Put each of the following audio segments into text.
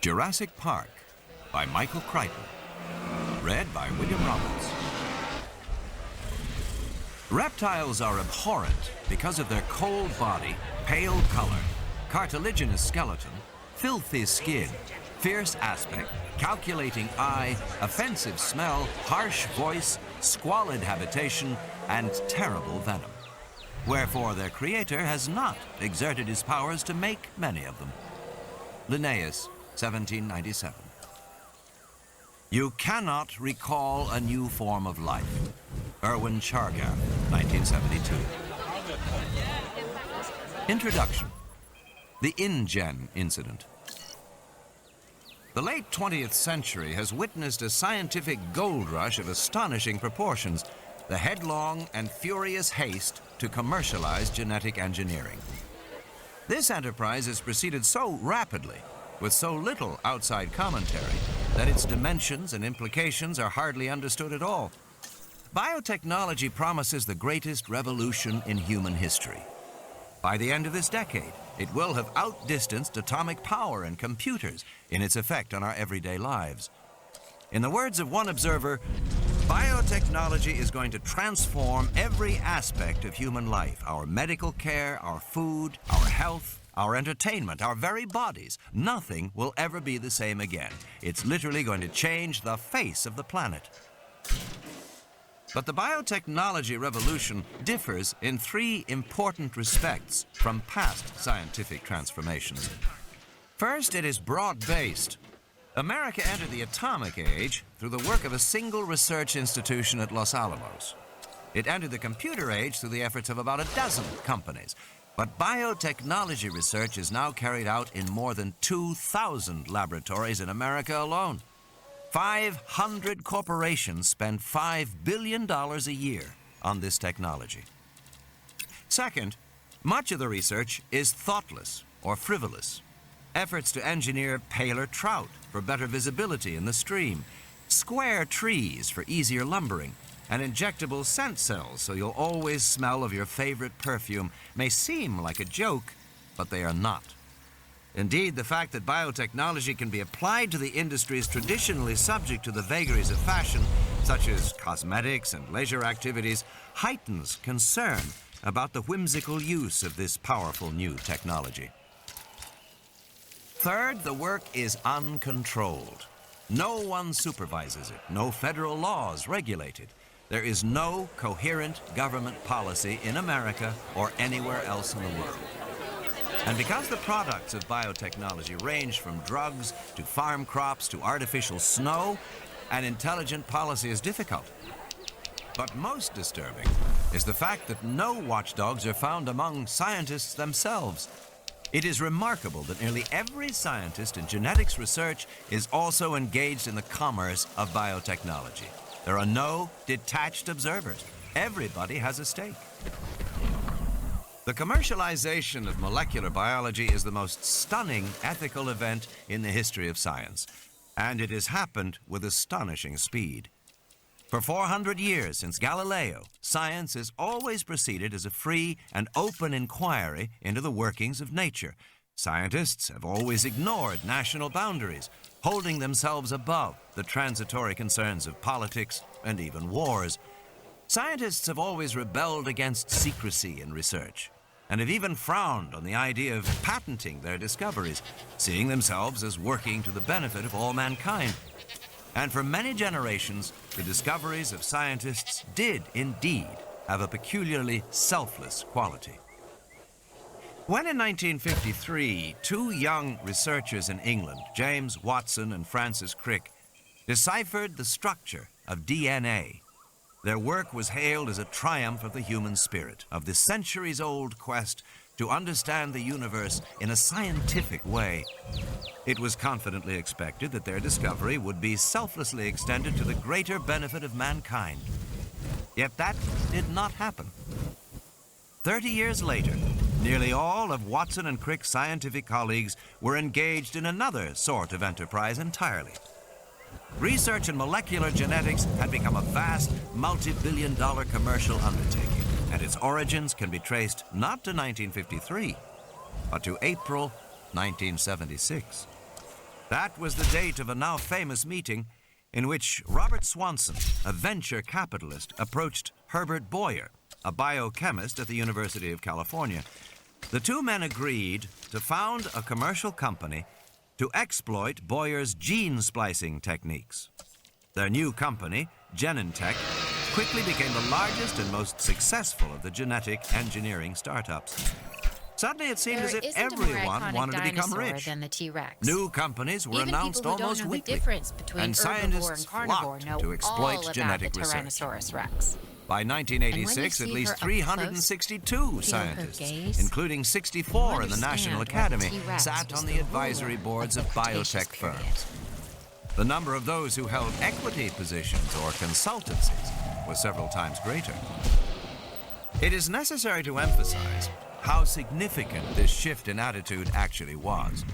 Jurassic Park by Michael Crichton. Read by William Roberts. Reptiles are abhorrent because of their cold body, pale color, cartilaginous skeleton, filthy skin, fierce aspect, calculating eye, offensive smell, harsh voice, squalid habitation, and terrible venom. Wherefore their creator has not exerted his powers to make many of them. Linnaeus, 1797. You cannot recall a new form of life. Irwin Chargaff, 1972. Introduction. The InGen incident. The late 20th century has witnessed a scientific gold rush of astonishing proportions, the headlong and furious haste to commercialize genetic engineering. This enterprise has proceeded so rapidly, with so little outside commentary, that its dimensions and implications are hardly understood at all. Biotechnology promises the greatest revolution in human history. By the end of this decade, it will have outdistanced atomic power and computers in its effect on our everyday lives. In the words of one observer, biotechnology is going to transform every aspect of human life: our medical care, our food, our health, our entertainment, our very bodies. Nothing will ever be the same again. It's literally going to change the face of the planet. But the biotechnology revolution differs in three important respects from past scientific transformations. First, it is broad-based. America entered the atomic age through the work of a single research institution at Los Alamos. It entered the computer age through the efforts of about a dozen companies. But biotechnology research is now carried out in more than 2,000 laboratories in America alone. 500 corporations spend $5 billion a year on this technology. Second, much of the research is thoughtless or frivolous. Efforts to engineer paler trout for better visibility in the stream, square trees for easier lumbering, and injectable scent cells so you'll always smell of your favorite perfume may seem like a joke, but they are not. Indeed, the fact that biotechnology can be applied to the industries traditionally subject to the vagaries of fashion, such as cosmetics and leisure activities, heightens concern about the whimsical use of this powerful new technology. Third, the work is uncontrolled. No one supervises it. No federal laws regulate it. There is no coherent government policy in America or anywhere else in the world. And because the products of biotechnology range from drugs to farm crops to artificial snow, an intelligent policy is difficult. But most disturbing is the fact that no watchdogs are found among scientists themselves. It is remarkable that nearly every scientist in genetics research is also engaged in the commerce of biotechnology. There are no detached observers. Everybody has a stake. The commercialization of molecular biology is the most stunning ethical event in the history of science, and it has happened with astonishing speed. For 400 years since Galileo, science has always proceeded as a free and open inquiry into the workings of nature. Scientists have always ignored national boundaries, holding themselves above the transitory concerns of politics and even wars. Scientists have always rebelled against secrecy in research, and have even frowned on the idea of patenting their discoveries, seeing themselves as working to the benefit of all mankind. And for many generations, the discoveries of scientists did indeed have a peculiarly selfless quality. When in 1953, two young researchers in England, James Watson and Francis Crick, deciphered the structure of DNA, their work was hailed as a triumph of the human spirit, of the centuries-old quest to understand the universe in a scientific way. It was confidently expected that their discovery would be selflessly extended to the greater benefit of mankind. Yet that did not happen. 30 years later, nearly all of Watson and Crick's scientific colleagues were engaged in another sort of enterprise entirely. Research in molecular genetics had become a vast, multi-billion-dollar commercial undertaking, and its origins can be traced not to 1953, but to April 1976. That was the date of a now famous meeting in which Robert Swanson, a venture capitalist, approached Herbert Boyer, a biochemist at the University of California. The two men agreed to found a commercial company to exploit Boyer's gene splicing techniques. Their new company, Genentech, quickly became the largest and most successful of the genetic engineering startups. Suddenly it seemed as if everyone wanted to become rich. Than the T-Rex. New companies were announced almost weekly, and scientists flocked to exploit genetic research. Rex. By 1986, at least 362 scientists, including 64 in the National Academy, sat on the advisory boards of biotech firms. The number of those who held equity positions or consultancies was several times greater. It is necessary to emphasize how significant this shift in attitude actually was.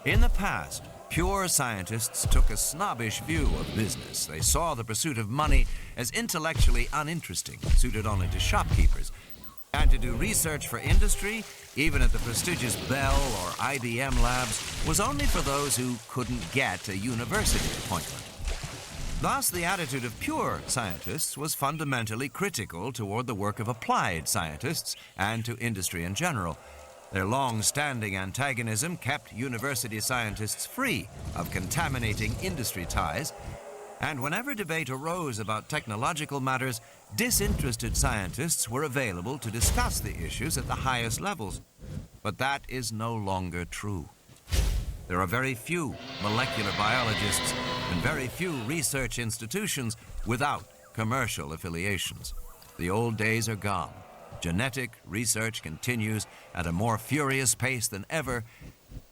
In the past, pure scientists took a snobbish view of business. They saw the pursuit of money as intellectually uninteresting, suited only to shopkeepers. And to do research for industry, even at the prestigious Bell or IBM labs, was only for those who couldn't get a university appointment. Thus, the attitude of pure scientists was fundamentally critical toward the work of applied scientists and to industry in general. Their long-standing antagonism kept university scientists free of contaminating industry ties, and whenever debate arose about technological matters, disinterested scientists were available to discuss the issues at the highest levels. But that is no longer true. There are very few molecular biologists and very few research institutions without commercial affiliations. The old days are gone. Genetic research continues at a more furious pace than ever,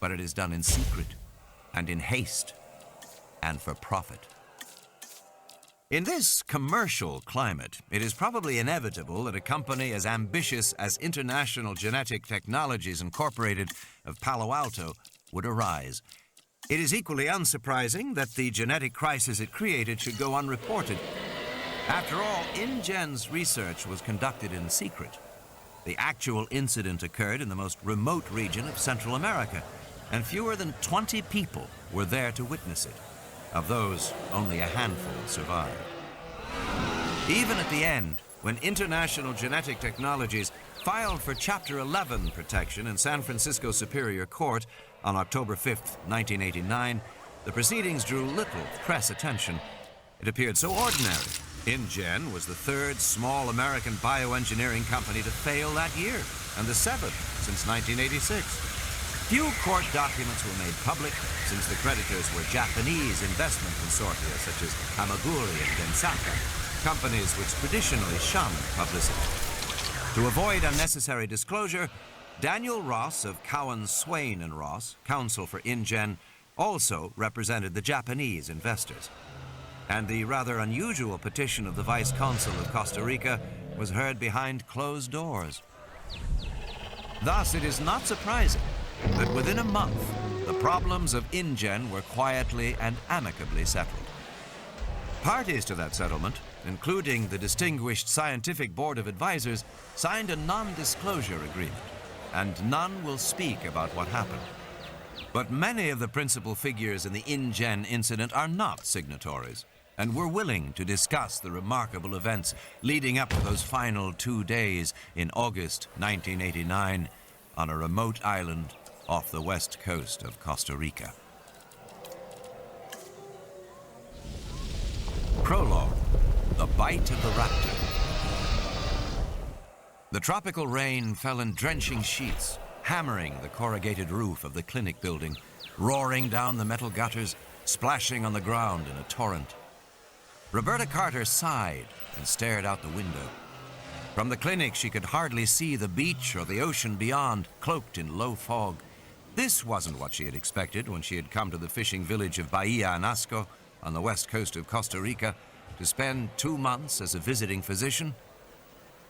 but it is done in secret and in haste and for profit. In this commercial climate, it is probably inevitable that a company as ambitious as International Genetic Technologies Incorporated of Palo Alto would arise. It is equally unsurprising that the genetic crisis it created should go unreported. After all, InGen's research was conducted in secret. The actual incident occurred in the most remote region of Central America, and fewer than 20 people were there to witness it. Of those, only a handful survived. Even at the end, when International Genetic Technologies filed for Chapter 11 protection in San Francisco Superior Court on October 5, 1989, the proceedings drew little press attention. It appeared so ordinary. InGen was the third small American bioengineering company to fail that year, and the seventh since 1986. Few court documents were made public, since the creditors were Japanese investment consortia such as Hamaguri and Densaka, companies which traditionally shunned publicity. To avoid unnecessary disclosure, Daniel Ross of Cowan, Swain & Ross, counsel for InGen, also represented the Japanese investors. And the rather unusual petition of the Vice Consul of Costa Rica was heard behind closed doors. Thus, it is not surprising that within a month, the problems of InGen were quietly and amicably settled. Parties to that settlement, including the distinguished Scientific Board of Advisors, signed a non-disclosure agreement, and none will speak about what happened. But many of the principal figures in the InGen incident are not signatories, and were willing to discuss the remarkable events leading up to those final 2 days in August 1989 on a remote island off the west coast of Costa Rica. Prologue: The Bite of the Raptor. The tropical rain fell in drenching sheets, hammering the corrugated roof of the clinic building, roaring down the metal gutters, splashing on the ground in a torrent. Roberta Carter sighed and stared out the window. From the clinic, she could hardly see the beach or the ocean beyond, cloaked in low fog. This wasn't what she had expected when she had come to the fishing village of Bahia Anasco on the west coast of Costa Rica to spend 2 months as a visiting physician.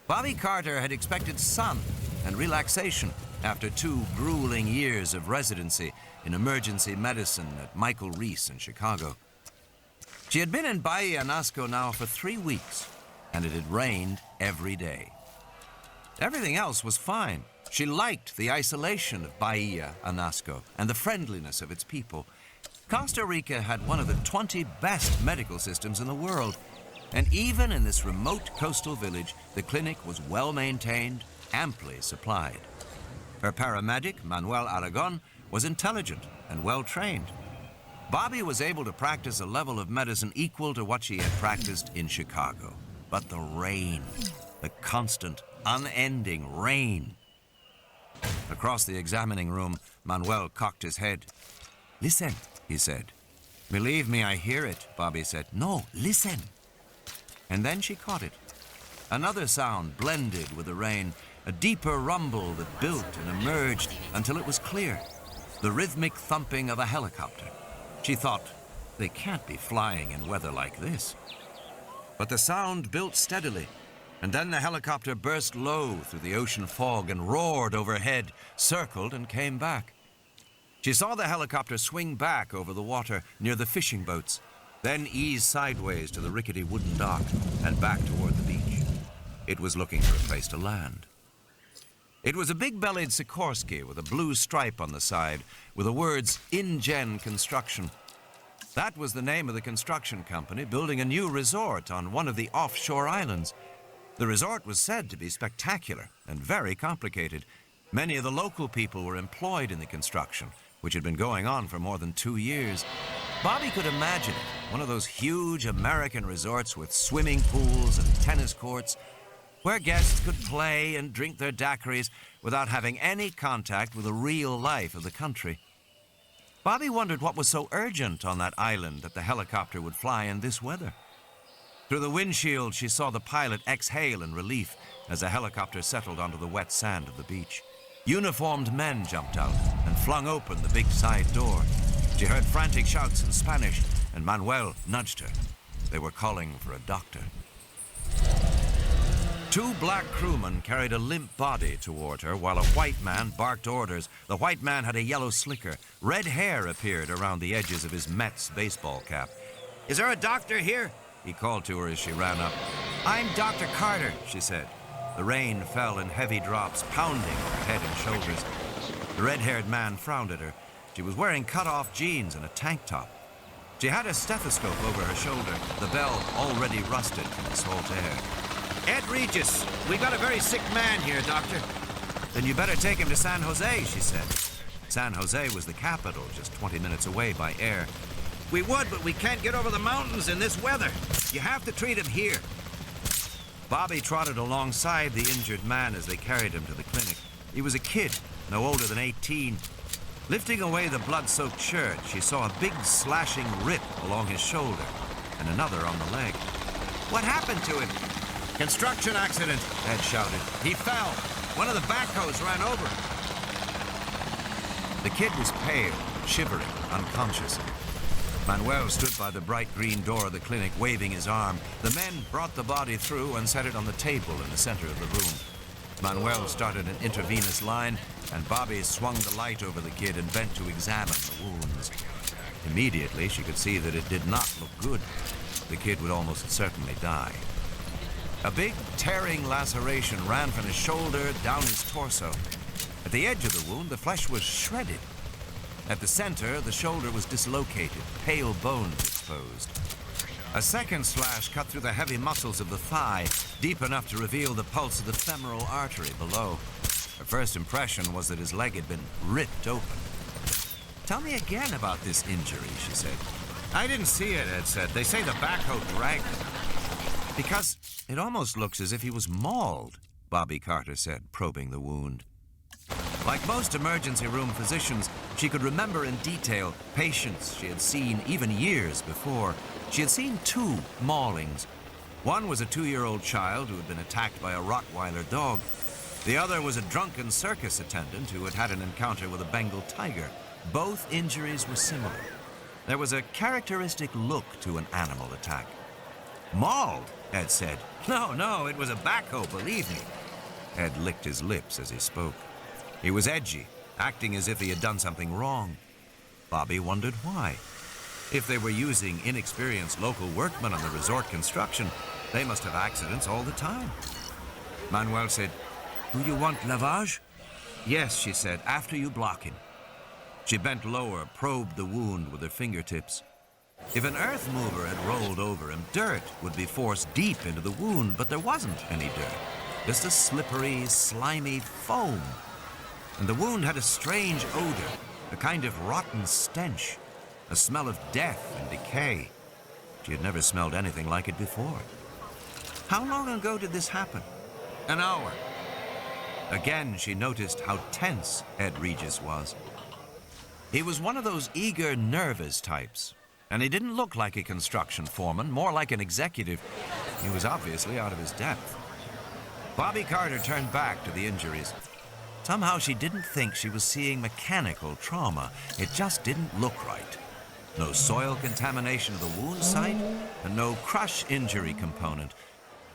Bobby Carter had expected sun and relaxation after 2 grueling years of residency in emergency medicine at Michael Reese in Chicago. She had been in Bahia Anasco now for 3 weeks, and it had rained every day. Everything else was fine. She liked the isolation of Bahia Anasco and the friendliness of its people. Costa Rica had one of the 20 best medical systems in the world. And even in this remote coastal village, the clinic was well maintained, amply supplied. Her paramedic, Manuel Aragon, was intelligent and well trained. Bobby was able to practice a level of medicine equal to what she had practiced in Chicago. But the rain, the constant, unending rain. Across the examining room, Manuel cocked his head. "Listen," he said. "Believe me, I hear it," Bobby said. "No, listen." And then she caught it. Another sound blended with the rain, a deeper rumble that built and emerged until it was clear. The rhythmic thumping of a helicopter. She thought, they can't be flying in weather like this. But the sound built steadily, and then the helicopter burst low through the ocean fog and roared overhead, circled and came back. She saw the helicopter swing back over the water near the fishing boats, then ease sideways to the rickety wooden dock and back toward the beach. It was looking for a place to land. It was a big-bellied Sikorsky with a blue stripe on the side with the words InGen Construction. That was the name of the construction company building a new resort on one of the offshore islands. The resort was said to be spectacular and very complicated. Many of the local people were employed in the construction, which had been going on for more than 2 years. Bobby could imagine it, one of those huge American resorts with swimming pools and tennis courts, where guests could play and drink their daiquiris without having any contact with the real life of the country. Bobby wondered what was so urgent on that island that the helicopter would fly in this weather. Through the windshield, she saw the pilot exhale in relief as the helicopter settled onto the wet sand of the beach. Uniformed men jumped out and flung open the big side door. She heard frantic shouts in Spanish, and Manuel nudged her. They were calling for a doctor. 2 black crewmen carried a limp body toward her while a white man barked orders. The white man had a yellow slicker. Red hair appeared around the edges of his Mets baseball cap. "Is there a doctor here?" he called to her as she ran up. "I'm Dr. Carter," she said. The rain fell in heavy drops, pounding her head and shoulders. The red-haired man frowned at her. She was wearing cut-off jeans and a tank top. She had a stethoscope over her shoulder, the bell already rusted from the salt air. "Ed Regis, we got a very sick man here, doctor." "Then you better take him to San Jose," she said. San Jose was the capital, just 20 minutes away by air. "We would, but we can't get over the mountains in this weather. You have to treat him here." Bobby trotted alongside the injured man as they carried him to the clinic. He was a kid, no older than 18. Lifting away the blood-soaked shirt, she saw a big slashing rip along his shoulder and another on the leg. "What happened to him?" "Construction accident," Ed shouted. "He fell. One of the backhoes ran over him." The kid was pale, shivering, unconscious. Manuel stood by the bright green door of the clinic, waving his arm. The men brought the body through and set it on the table in the center of the room. Manuel started an intravenous line, and Bobby swung the light over the kid and bent to examine the wounds. Immediately, she could see that it did not look good. The kid would almost certainly die. A big, tearing laceration ran from his shoulder down his torso. At the edge of the wound, the flesh was shredded. At the center, the shoulder was dislocated, pale bones exposed. A second slash cut through the heavy muscles of the thigh, deep enough to reveal the pulse of the femoral artery below. Her first impression was that his leg had been ripped open. "Tell me again about this injury," she said. "I didn't see it," Ed said. "They say the backhoe dragged him." "Because it almost looks as if he was mauled," Bobby Carter said, probing the wound. Like most emergency room physicians, she could remember in detail patients she had seen even years before. She had seen 2 maulings. One was a 2-year-old child who had been attacked by a Rottweiler dog. The other was a drunken circus attendant who had had an encounter with a Bengal tiger. Both injuries were similar. There was a characteristic look to an animal attack. "Mauled," Ed said. No, it was a backhoe, believe me." Ed licked his lips as he spoke. He was edgy, acting as if he had done something wrong. Bobby wondered why. If they were using inexperienced local workmen on the resort construction, they must have accidents all the time. Manuel said, "Do you want lavage?" Yes, she said, after you block him. She bent lower, probed the wound with her fingertips. If an earth mover had rolled over him, dirt would be forced deep into the wound, but there wasn't any dirt. Just a slippery, slimy foam. And the wound had a strange odor, a kind of rotten stench, a smell of death and decay. She had never smelled anything like it before. How long ago did this happen? An hour. Again, she noticed how tense Ed Regis was. He was one of those eager, nervous types, and he didn't look like a construction foreman, more like an executive. He was obviously out of his depth. Bobby Carter turned back to the injuries. Somehow she didn't think she was seeing mechanical trauma. It just didn't look right. No soil contamination of the wound site, and no crush injury component.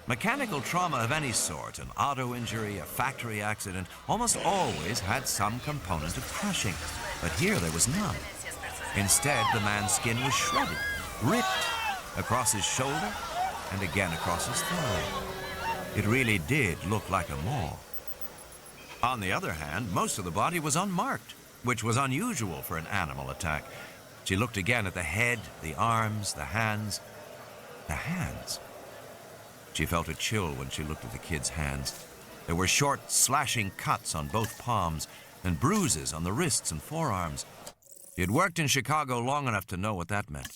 Mechanical trauma of any sort, an auto injury, a factory accident, almost always had some component of crushing. But here there was none. Instead, the man's skin was shredded, ripped across his shoulder and again across his thigh. It really did look like a maul. On the other hand, most of the body was unmarked, which was unusual for an animal attack. She looked again at the head, the arms, the hands. The hands. She felt a chill when she looked at the kid's hands. There were short, slashing cuts on both palms and bruises on the wrists and forearms. She had worked in Chicago long enough to know what that meant.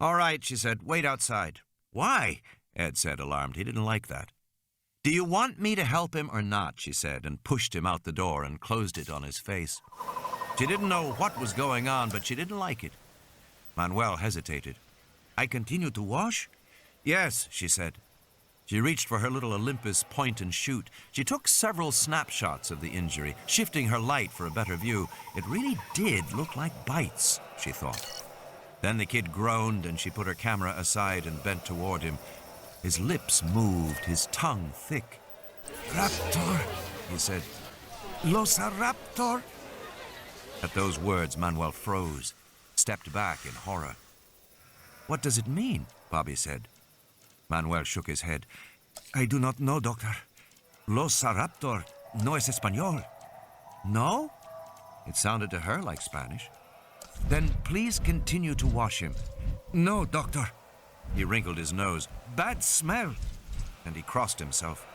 "All right," she said, "wait outside." "Why?" Ed said, alarmed. He didn't like that. "Do you want me to help him or not?" she said, and pushed him out the door and closed it on his face. She didn't know what was going on, but she didn't like it. Manuel hesitated. "I continue to wash?" "Yes," she said. She reached for her little Olympus point and shoot. She took several snapshots of the injury, shifting her light for a better view. It really did look like bites, she thought. Then the kid groaned, and she put her camera aside and bent toward him. His lips moved, his tongue thick. "Raptor," he said. "Losaraptor." At those words, Manuel froze, stepped back in horror. "What does it mean?" Bobby said. Manuel shook his head. "I do not know, doctor. Losaraptor no es español." "No?" It sounded to her like Spanish. "Then please continue to wash him." "No, doctor." He wrinkled his nose. "Bad smell." And he crossed himself.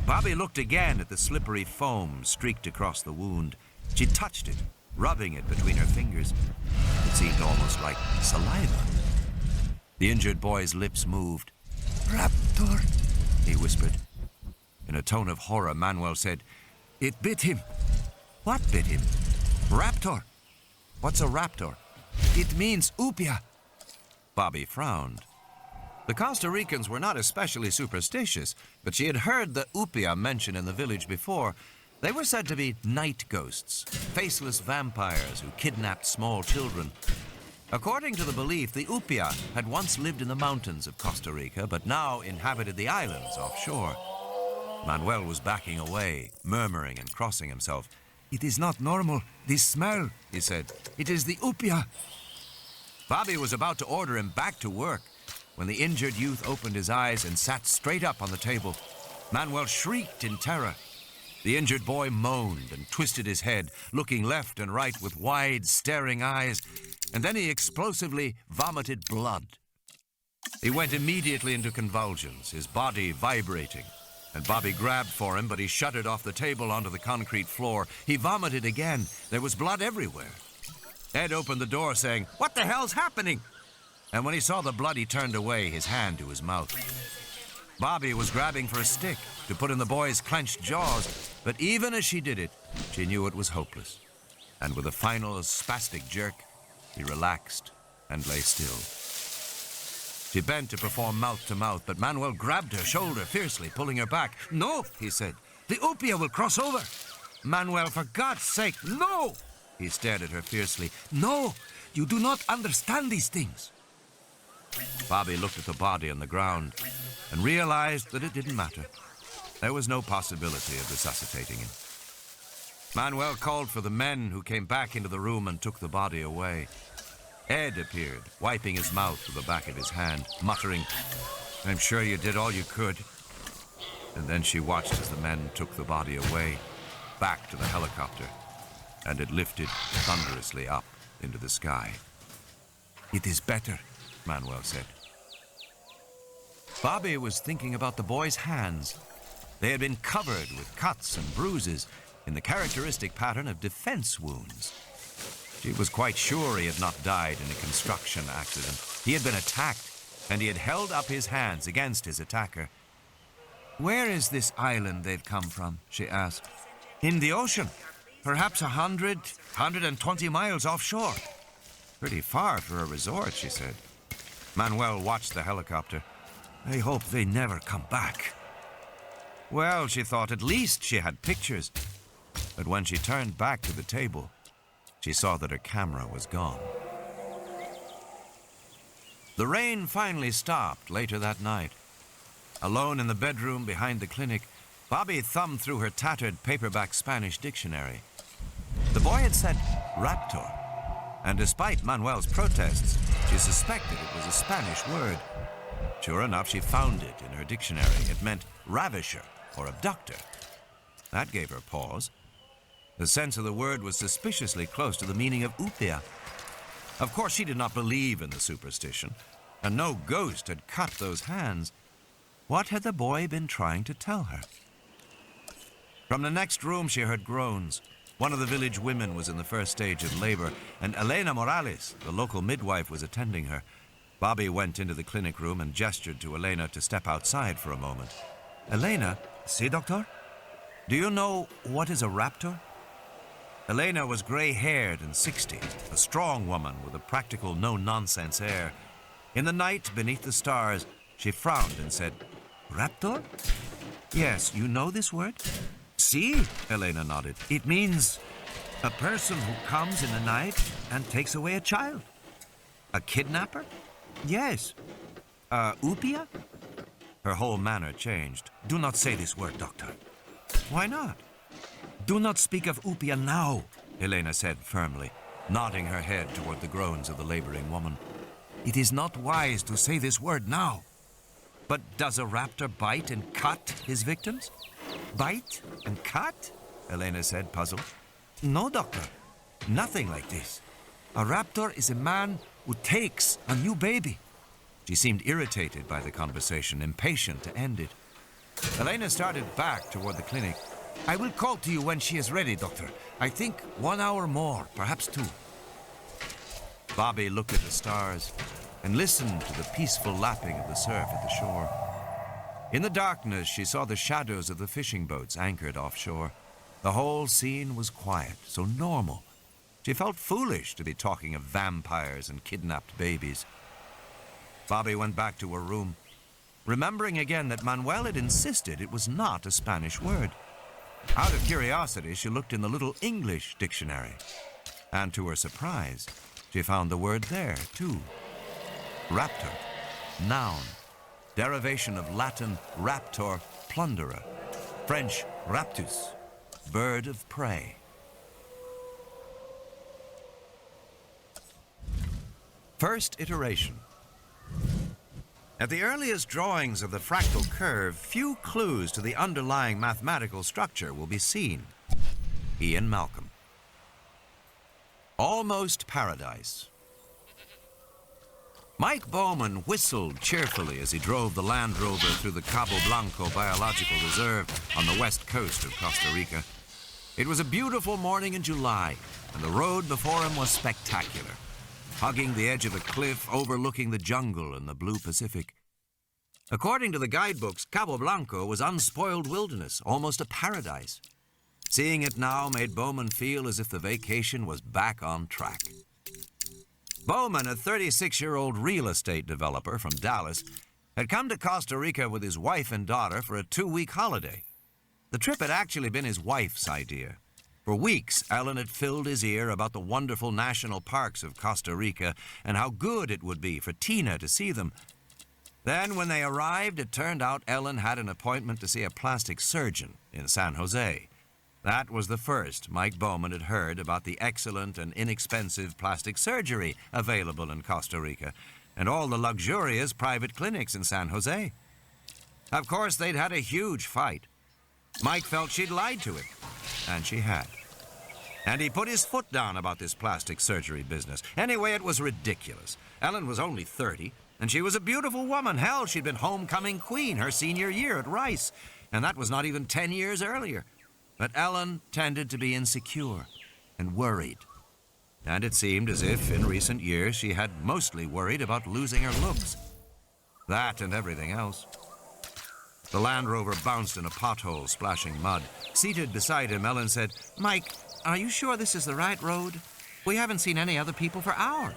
Bobby looked again at the slippery foam streaked across the wound. She touched it, rubbing it between her fingers. It seemed almost like saliva. The injured boy's lips moved. "Raptor," he whispered. In a tone of horror, Manuel said, "It bit him." "What bit him?" "Raptor." "What's a raptor?" "It means upia." Bobby frowned. The Costa Ricans were not especially superstitious, but she had heard the upia mentioned in the village before. They were said to be night ghosts, faceless vampires who kidnapped small children. According to the belief, the upia had once lived in the mountains of Costa Rica, but now inhabited the islands offshore. Manuel was backing away, murmuring and crossing himself. "It is not normal, this smell," he said. "It is the upia." Bobby was about to order him back to work when the injured youth opened his eyes and sat straight up on the table. Manuel shrieked in terror. The injured boy moaned and twisted his head, looking left and right with wide, staring eyes, and then he explosively vomited blood. He went immediately into convulsions, his body vibrating, and Bobby grabbed for him, but he shuddered off the table onto the concrete floor. He vomited again. There was blood everywhere. Ed opened the door, saying, "What the hell's happening?" And when he saw the blood, he turned away, his hand to his mouth. Bobby was grabbing for a stick to put in the boy's clenched jaws, but even as she did it, she knew it was hopeless. And with a final spastic jerk, he relaxed and lay still. She bent to perform mouth-to-mouth, but Manuel grabbed her shoulder fiercely, pulling her back. "No," he said. "The upia will cross over." "Manuel, for God's sake, no!" He stared at her fiercely. "No, you do not understand these things." Bobby looked at the body on the ground and realized that it didn't matter. There was no possibility of resuscitating him. Manuel called for the men, who came back into the room and took the body away. Ed appeared, wiping his mouth with the back of his hand, muttering, "I'm sure you did all you could." And then she watched as the men took the body away. back to the helicopter, and it lifted thunderously up into the sky. "It is better," Manuel said. Bobby was thinking about the boy's hands. They had been covered with cuts and bruises in the characteristic pattern of defense wounds. She was quite sure he had not died in a construction accident. He had been attacked, and he had held up his hands against his attacker. "Where is this island they've come from?" she asked. "In the ocean. Perhaps 120 miles offshore." "Pretty far for a resort," she said. Manuel watched the helicopter. "I hope they never come back." Well, she thought, at least she had pictures. But when she turned back to the table, she saw that her camera was gone. The rain finally stopped later that night. Alone in the bedroom behind the clinic, Bobby thumbed through her tattered paperback Spanish dictionary. The boy had said raptor, and despite Manuel's protests, she suspected it was a Spanish word. Sure enough, she found it in her dictionary. It meant ravisher or abductor. That gave her pause. The sense of the word was suspiciously close to the meaning of upia. Of course, she did not believe in the superstition, and no ghost had cut those hands. What had the boy been trying to tell her? From the next room, she heard groans. One of the village women was in the first stage of labor, and Elena Morales, the local midwife, was attending her. Bobby went into the clinic room and gestured to Elena to step outside for a moment. "Elena, see, doctor? Do you know what is a raptor?" Elena was gray-haired and 60, a strong woman with a practical, no-nonsense air. In the night, beneath the stars, she frowned and said, "Raptor? Yes, you know this word?" "See," Elena nodded. "It means a person who comes in the night and takes away a child." "A kidnapper?" "Yes." "Upia?" Her whole manner changed. "Do not say this word, doctor." "Why not?" "Do not speak of upia now," Elena said firmly, nodding her head toward the groans of the laboring woman. "It is not wise to say this word now." "But does a raptor bite and cut his victims?" "Bite and cut?" Elena said, puzzled. "No, doctor. Nothing like this. A raptor is a man who takes a new baby." She seemed irritated by the conversation, impatient to end it. Elena started back toward the clinic. "I will call to you when she is ready, doctor. I think 1 hour more, perhaps 2. Bobby looked at the stars and listened to the peaceful lapping of the surf at the shore. In the darkness, she saw the shadows of the fishing boats anchored offshore. The whole scene was quiet, so normal. She felt foolish to be talking of vampires and kidnapped babies. Bobby went back to her room, remembering again that Manuel had insisted it was not a Spanish word. Out of curiosity, she looked in the little English dictionary. And to her surprise, she found the word there, too. Raptor, noun, derivation of Latin raptor, plunderer, French raptus, bird of prey. First iteration. At the earliest drawings of the fractal curve, few clues to the underlying mathematical structure will be seen. Ian Malcolm. Almost Paradise. Mike Bowman whistled cheerfully as he drove the Land Rover through the Cabo Blanco Biological Reserve on the west coast of Costa Rica. It was a beautiful morning in July, and the road before him was spectacular, hugging the edge of a cliff overlooking the jungle and the blue Pacific. According to the guidebooks, Cabo Blanco was unspoiled wilderness, almost a paradise. Seeing it now made Bowman feel as if the vacation was back on track. Bowman, a 36-year-old real estate developer from Dallas, had come to Costa Rica with his wife and daughter for a 2-week holiday. The trip had actually been his wife's idea. For weeks, Ellen had filled his ear about the wonderful national parks of Costa Rica and how good it would be for Tina to see them. Then, when they arrived, it turned out Ellen had an appointment to see a plastic surgeon in San Jose. That was the first Mike Bowman had heard about the excellent and inexpensive plastic surgery available in Costa Rica and all the luxurious private clinics in San Jose. Of course, they'd had a huge fight. Mike felt she'd lied to him. And she had. And he put his foot down about this plastic surgery business. Anyway, it was ridiculous. Ellen was only 30, and she was a beautiful woman. Hell, she'd been homecoming queen her senior year at Rice, and that was not even 10 years earlier. But Ellen tended to be insecure and worried. And it seemed as if, in recent years, she had mostly worried about losing her looks. That and everything else. The Land Rover bounced in a pothole, splashing mud. Seated beside him, Ellen said, "Mike, are you sure this is the right road? We haven't seen any other people for hours."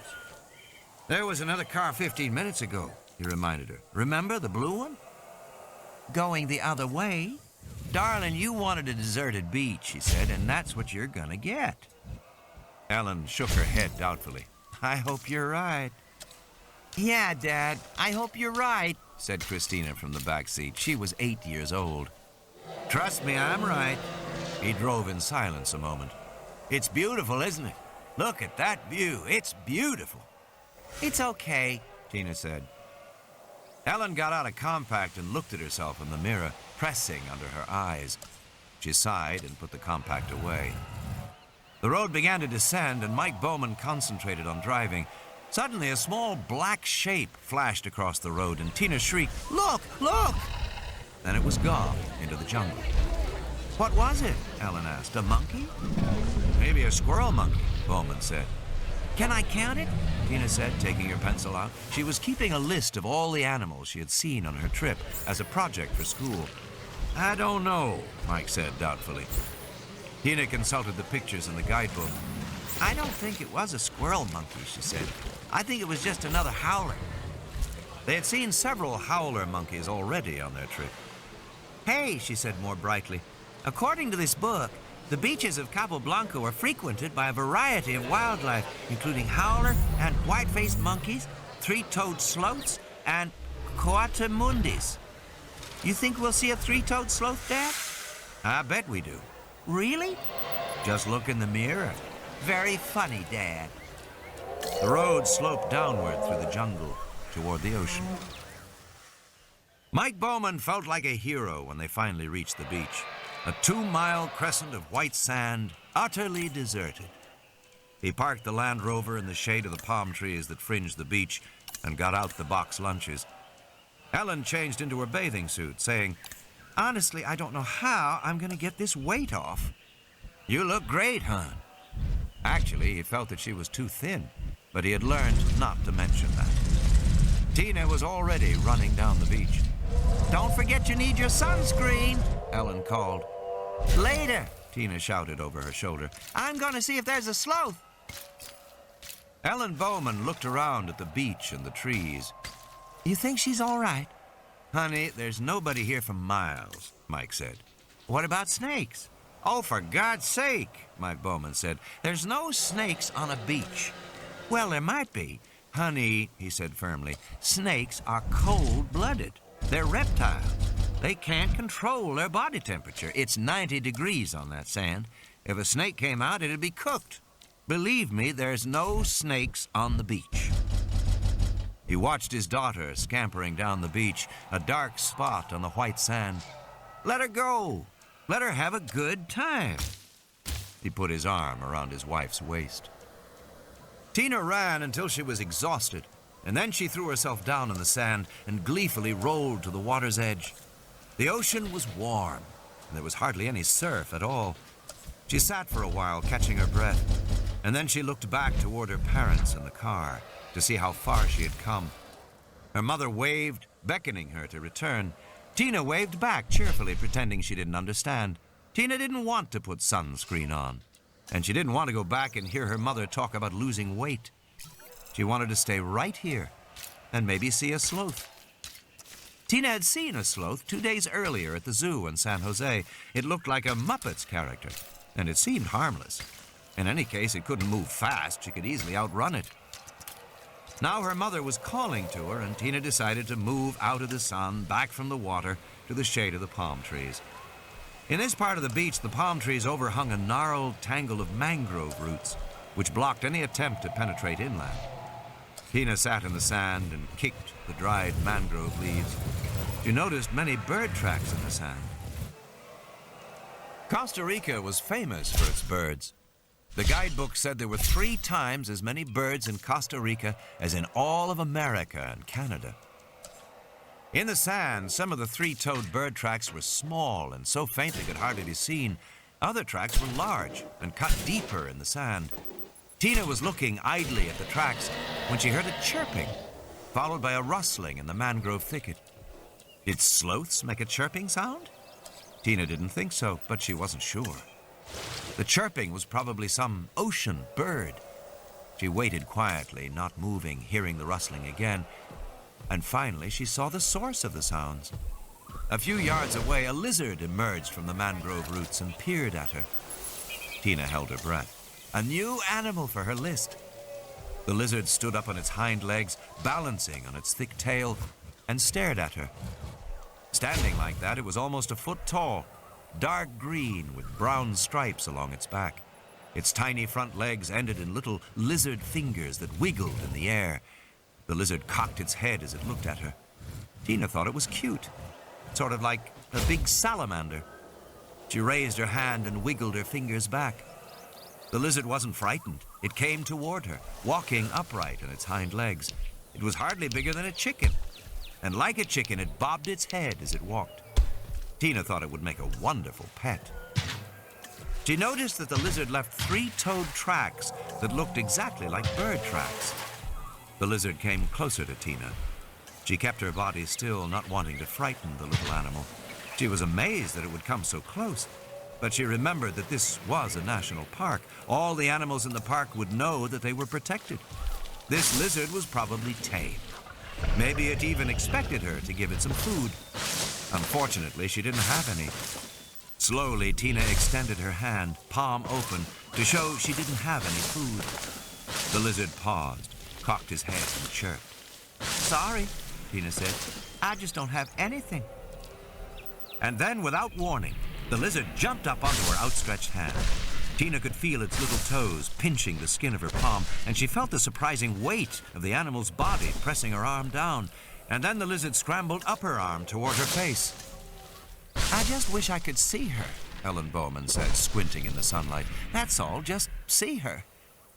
"There was another car 15 minutes ago," he reminded her. "Remember the blue one?" "Going the other way?" "Darling, you wanted a deserted beach," she said, "and that's what you're gonna get." Ellen shook her head doubtfully. "I hope you're right." "Yeah, Dad, I hope you're right," said Christina from the back seat. She was 8 years old. "Trust me, I'm right." He drove in silence a moment. "It's beautiful, isn't it? Look at that view. It's beautiful." "It's okay," Tina said. Ellen got out a compact and looked at herself in the mirror, pressing under her eyes. She sighed and put the compact away. The road began to descend, and Mike Bowman concentrated on driving. Suddenly, a small black shape flashed across the road, and Tina shrieked, "Look! Look!" Then it was gone into the jungle. "What was it?" Ellen asked. "A monkey?" "Maybe a squirrel monkey," Bowman said. "Can I count it?" Tina said, taking her pencil out. She was keeping a list of all the animals she had seen on her trip as a project for school. "I don't know," Mike said doubtfully. Tina consulted the pictures in the guidebook. "I don't think it was a squirrel monkey," she said. "I think it was just another howler." They had seen several howler monkeys already on their trip. "Hey," she said more brightly, "according to this book, the beaches of Cabo Blanco are frequented by a variety of wildlife, including howler and white-faced monkeys, three-toed sloths, and coatimundis. You think we'll see a three-toed sloth, Dad?" "I bet we do." "Really?" "Just look in the mirror." "Very funny, Dad." The road sloped downward through the jungle toward the ocean. Mike Bowman felt like a hero when they finally reached the beach. A 2-mile crescent of white sand, utterly deserted. He parked the Land Rover in the shade of the palm trees that fringed the beach and got out the box lunches. Ellen changed into her bathing suit, saying, "Honestly, I don't know how I'm going to get this weight off." "You look great, hon." Actually, he felt that she was too thin, but he had learned not to mention that. Tina was already running down the beach. "Don't forget you need your sunscreen," Ellen called. "Later," Tina shouted over her shoulder. "I'm going to see if there's a sloth." Ellen Bowman looked around at the beach and the trees. "You think she's all right?" "Honey, there's nobody here for miles," Mike said. "What about snakes?" "Oh, for God's sake," Mike Bowman said. "There's no snakes on a beach." "Well, there might be." "Honey," he said firmly, "snakes are cold-blooded. They're reptiles. They can't control their body temperature. It's 90 degrees on that sand. If a snake came out, it'd be cooked. Believe me, there's no snakes on the beach." He watched his daughter scampering down the beach, a dark spot on the white sand. "Let her go. Let her have a good time." He put his arm around his wife's waist. Tina ran until she was exhausted, and then she threw herself down in the sand and gleefully rolled to the water's edge. The ocean was warm, and there was hardly any surf at all. She sat for a while, catching her breath, and then she looked back toward her parents in the car to see how far she had come. Her mother waved, beckoning her to return. Tina waved back cheerfully, pretending she didn't understand. Tina didn't want to put sunscreen on, and she didn't want to go back and hear her mother talk about losing weight. She wanted to stay right here and maybe see a sloth. Tina had seen a sloth 2 days earlier at the zoo in San Jose. It looked like a Muppets character, and it seemed harmless. In any case, it couldn't move fast. She could easily outrun it. Now her mother was calling to her, and Tina decided to move out of the sun, back from the water, to the shade of the palm trees. In this part of the beach, the palm trees overhung a gnarled tangle of mangrove roots, which blocked any attempt to penetrate inland. Tina sat in the sand and kicked the dried mangrove leaves. She noticed many bird tracks in the sand. Costa Rica was famous for its birds. The guidebook said there were 3 times as many birds in Costa Rica as in all of America and Canada. In the sand, some of the 3-toed bird tracks were small and so faint they could hardly be seen. Other tracks were large and cut deeper in the sand. Tina was looking idly at the tracks when she heard a chirping, followed by a rustling in the mangrove thicket. Did sloths make a chirping sound? Tina didn't think so, but she wasn't sure. The chirping was probably some ocean bird. She waited quietly, not moving, hearing the rustling again. And finally, she saw the source of the sounds. A few yards away, a lizard emerged from the mangrove roots and peered at her. Tina held her breath. A new animal for her list. The lizard stood up on its hind legs, balancing on its thick tail, and stared at her. Standing like that, it was almost a foot tall, dark green with brown stripes along its back. Its tiny front legs ended in little lizard fingers that wiggled in the air. The lizard cocked its head as it looked at her. Tina thought it was cute, sort of like a big salamander. She raised her hand and wiggled her fingers back. The lizard wasn't frightened. It came toward her, walking upright on its hind legs. It was hardly bigger than a chicken, and like a chicken, it bobbed its head as it walked. Tina thought it would make a wonderful pet. She noticed that the lizard left 3-toed tracks that looked exactly like bird tracks. The lizard came closer to Tina. She kept her body still, not wanting to frighten the little animal. She was amazed that it would come so close, but she remembered that this was a national park. All the animals in the park would know that they were protected. This lizard was probably tame. Maybe it even expected her to give it some food. Unfortunately, she didn't have any. Slowly, Tina extended her hand, palm open, to show she didn't have any food. The lizard paused, cocked his head, and chirped. "Sorry," Tina said. "I just don't have anything." And then, without warning, the lizard jumped up onto her outstretched hand. Tina could feel its little toes pinching the skin of her palm, and she felt the surprising weight of the animal's body pressing her arm down. And then the lizard scrambled up her arm toward her face. "I just wish I could see her," Ellen Bowman said, squinting in the sunlight. "That's all, just see her."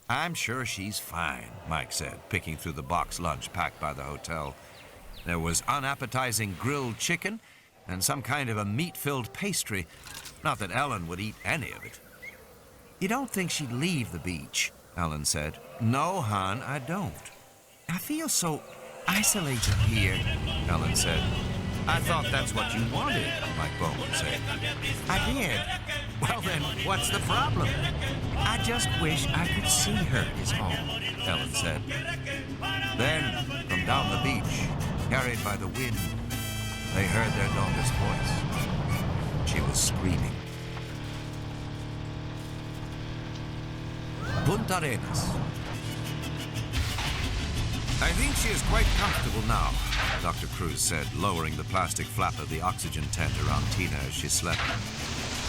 "I'm sure she's fine," Mike said, picking through the box lunch packed by the hotel. There was unappetizing grilled chicken and some kind of a meat-filled pastry. Not that Ellen would eat any of it. "You don't think she'd leave the beach?" Ellen said. "No, hon, I don't." "I feel so isolated here," Ellen said. "I thought that's what you wanted," Mike Bowman said. "I did." "Well then, what's the problem?" "I just wish I could see her is all," Ellen said. Then, from down the beach, carried by the wind, they heard their daughter's voice. She was screaming. Punta Arenas. "I think she is quite comfortable now," Dr. Cruz said, lowering the plastic flap of the oxygen tent around Tina as she slept.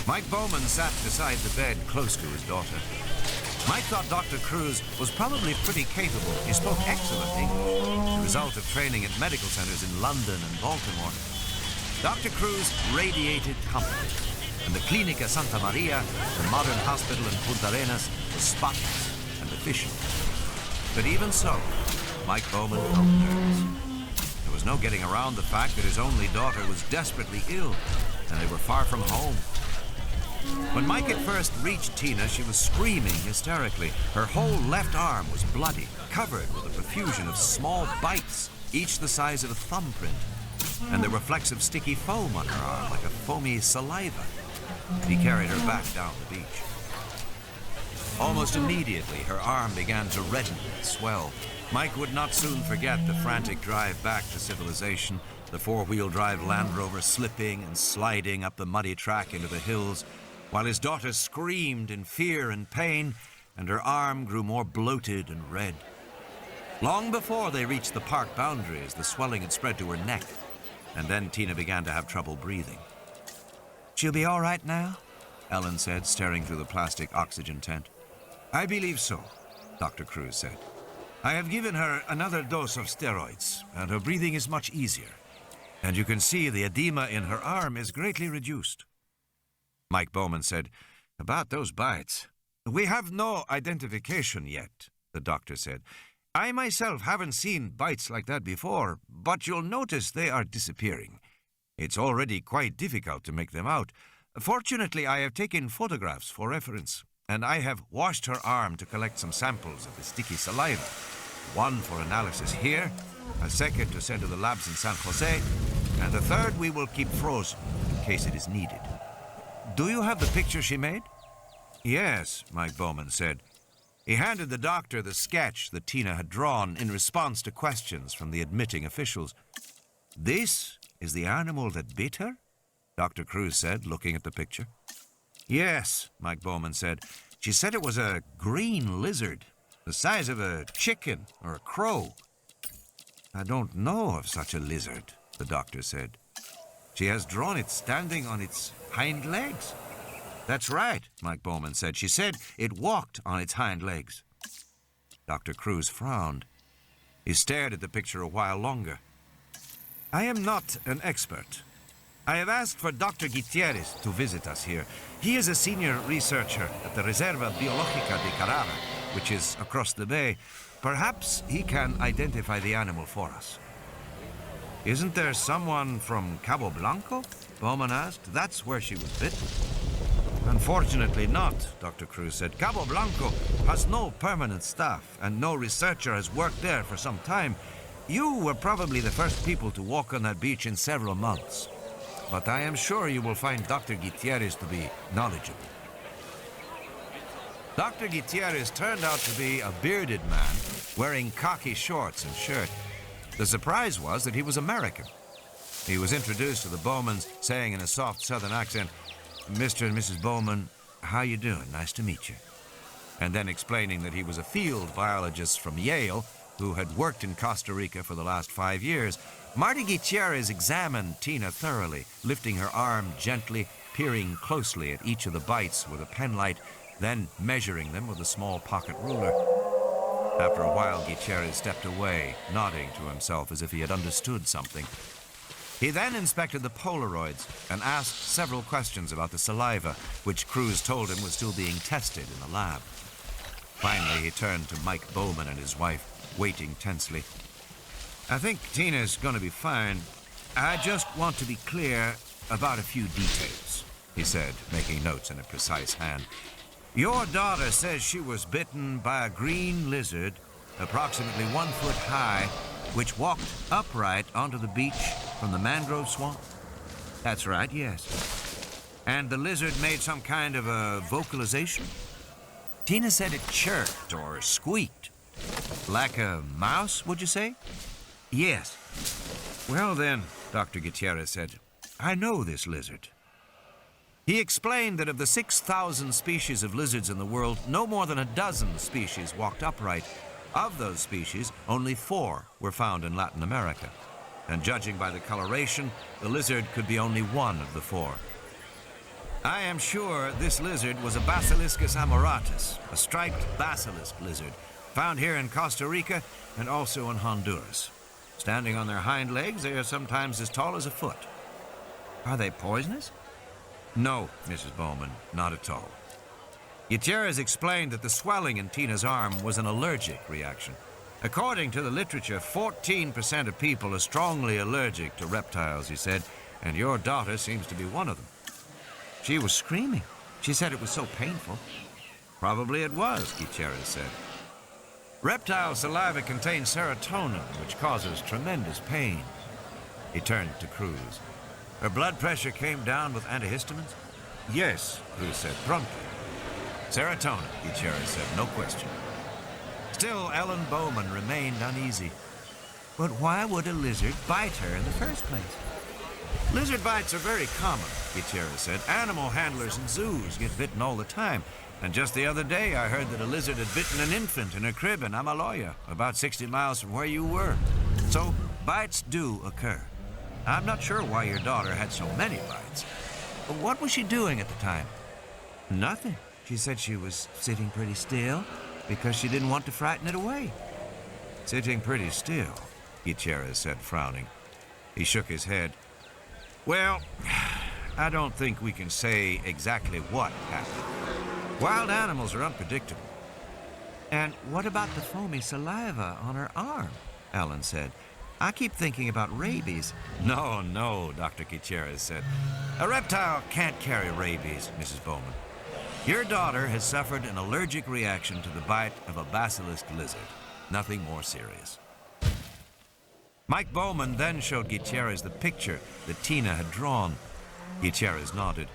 Mike Bowman sat beside the bed close to his daughter. Mike thought Dr. Cruz was probably pretty capable. He spoke excellent English, the result of training at medical centers in London and Baltimore. Dr. Cruz radiated comfort, and the Clínica Santa Maria, the modern hospital in Punta Arenas, was spotless and efficient. But even so, Mike Bowman felt nervous. There was no getting around the fact that his only daughter was desperately ill, and they were far from home. When Mike at first reached Tina, she was screaming hysterically. Her whole left arm was bloody, covered with a profusion of small bites, each the size of a thumbprint. And there were flecks of sticky foam on her arm, like a foamy saliva. He carried her back down the beach. Almost immediately, her arm began to redden and swell. Mike would not soon forget the frantic drive back to civilization, the 4-wheel drive Land Rover slipping and sliding up the muddy track into the hills, while his daughter screamed in fear and pain, and her arm grew more bloated and red. Long before they reached the park boundaries, the swelling had spread to her neck, and then Tina began to have trouble breathing. "She'll be all right now?" Ellen said, staring through the plastic oxygen tent. "I believe so," Dr. Cruz said. "I have given her another dose of steroids, and her breathing is much easier. And you can see the edema in her arm is greatly reduced." Mike Bowman said, "About those bites. We have no identification yet," the doctor said. "I myself haven't seen bites like that before, but you'll notice they are disappearing. It's already quite difficult to make them out. Fortunately, I have taken photographs for reference, and I have washed her arm to collect some samples of the sticky saliva. One for analysis here, a second to send to the labs in San Jose, and the third we will keep frozen in case it is needed. Do you have the picture she made?" "Yes," Mike Bowman said. He handed the doctor the sketch that Tina had drawn in response to questions from the admitting officials. "This is the animal that bit her?" Dr. Cruz said, looking at the picture. "Yes," Mike Bowman said. "She said it was a green lizard, the size of a chicken or a crow." "I don't know of such a lizard," the doctor said. "She has drawn it standing on its hind legs." "That's right," Mike Bowman said. "She said it walked on its hind legs." Dr. Cruz frowned. He stared at the picture a while longer. "I am not an expert. I have asked for Dr. Gutierrez to visit us here. He is a senior researcher at the Reserva Biológica de Carrara, which is across the bay. Perhaps he can identify the animal for us." "Isn't there someone from Cabo Blanco?" Bowman asked. "That's where she was bitten." "Unfortunately not," Dr. Cruz said. "Cabo Blanco has no permanent staff, and no researcher has worked there for some time. You were probably the first people to walk on that beach in several months. But I am sure you will find Dr. Gutierrez to be knowledgeable." Dr. Gutierrez turned out to be a bearded man wearing khaki shorts and shirt. The surprise was that he was American. He was introduced to the Bowmans, saying in a soft southern accent, "Mr. and Mrs. Bowman, how you doing? Nice to meet you." And then explaining that he was a field biologist from Yale who had worked in Costa Rica for the last 5 years. Marty Gutierrez examined Tina thoroughly, lifting her arm gently, peering closely at each of the bites with a penlight, then measuring them with a small pocket ruler. After a while, Gutierrez stepped away, nodding to himself as if he had understood something. He then inspected the Polaroids and asked several questions about the saliva, which Cruz told him was still being tested in the lab. Finally, he turned to Mike Bowman and his wife, waiting tensely. "I think Tina's going to be fine. I just want to be clear about a few details," he said, making notes in a precise hand. "Your daughter says she was bitten by a green lizard, approximately 1 foot high, which walked upright onto the beach from the mangrove swamp?" "That's right, yes." "And the lizard made some kind of a vocalization?" "Tina said it chirped or squeaked." "Like a mouse, would you say?" "Yes." "Well then," Dr. Gutierrez said, "I know this lizard." He explained that of the 6,000 species of lizards in the world, no more than a dozen species walked upright. Of those species, only 4 were found in Latin America. And judging by the coloration, the lizard could be only one of the 4. "I am sure this lizard was a Basiliscus amoratus, a striped basilisk lizard, found here in Costa Rica and also in Honduras. Standing on their hind legs, they are sometimes as tall as a foot." "Are they poisonous?" "No, Mrs. Bowman, not at all." Gutierrez explained that the swelling in Tina's arm was an allergic reaction. According to the literature, 14% of people are strongly allergic to reptiles, he said, and your daughter seems to be one of them. "She was screaming. She said it was so painful." "Probably it was," Gutierrez said. "Reptile saliva contains serotonin, which causes tremendous pain." He turned to Cruz. "Her blood pressure came down with antihistamines?" "Yes," Cruz said, "promptly." "Serotonin," Gutierrez said, "no question." Still, Ellen Bowman remained uneasy. "But why would a lizard bite her in the first place?" "Lizard bites are very common," Gutierrez said. "Animal handlers in zoos get bitten all the time. And just the other day, I heard that a lizard had bitten an infant in her crib in Amaloya, about 60 miles from where you were. So, bites do occur. I'm not sure why your daughter had so many bites. But what was she doing at the time?" "Nothing. She said she was sitting pretty still because she didn't want to frighten it away." "Sitting pretty still," Gutierrez said, frowning. He shook his head. "Well, I don't think we can say exactly what happened. Wild animals are unpredictable. And what about the foamy saliva on her arm? Ellen said. I keep thinking about rabies. No, Dr. Gutierrez said. A reptile can't carry rabies, Mrs. Bowman. Your daughter has suffered an allergic reaction to the bite of a basilisk lizard. Nothing more serious. Mike Bowman then showed Gutierrez the picture that Tina had drawn. Gutierrez nodded.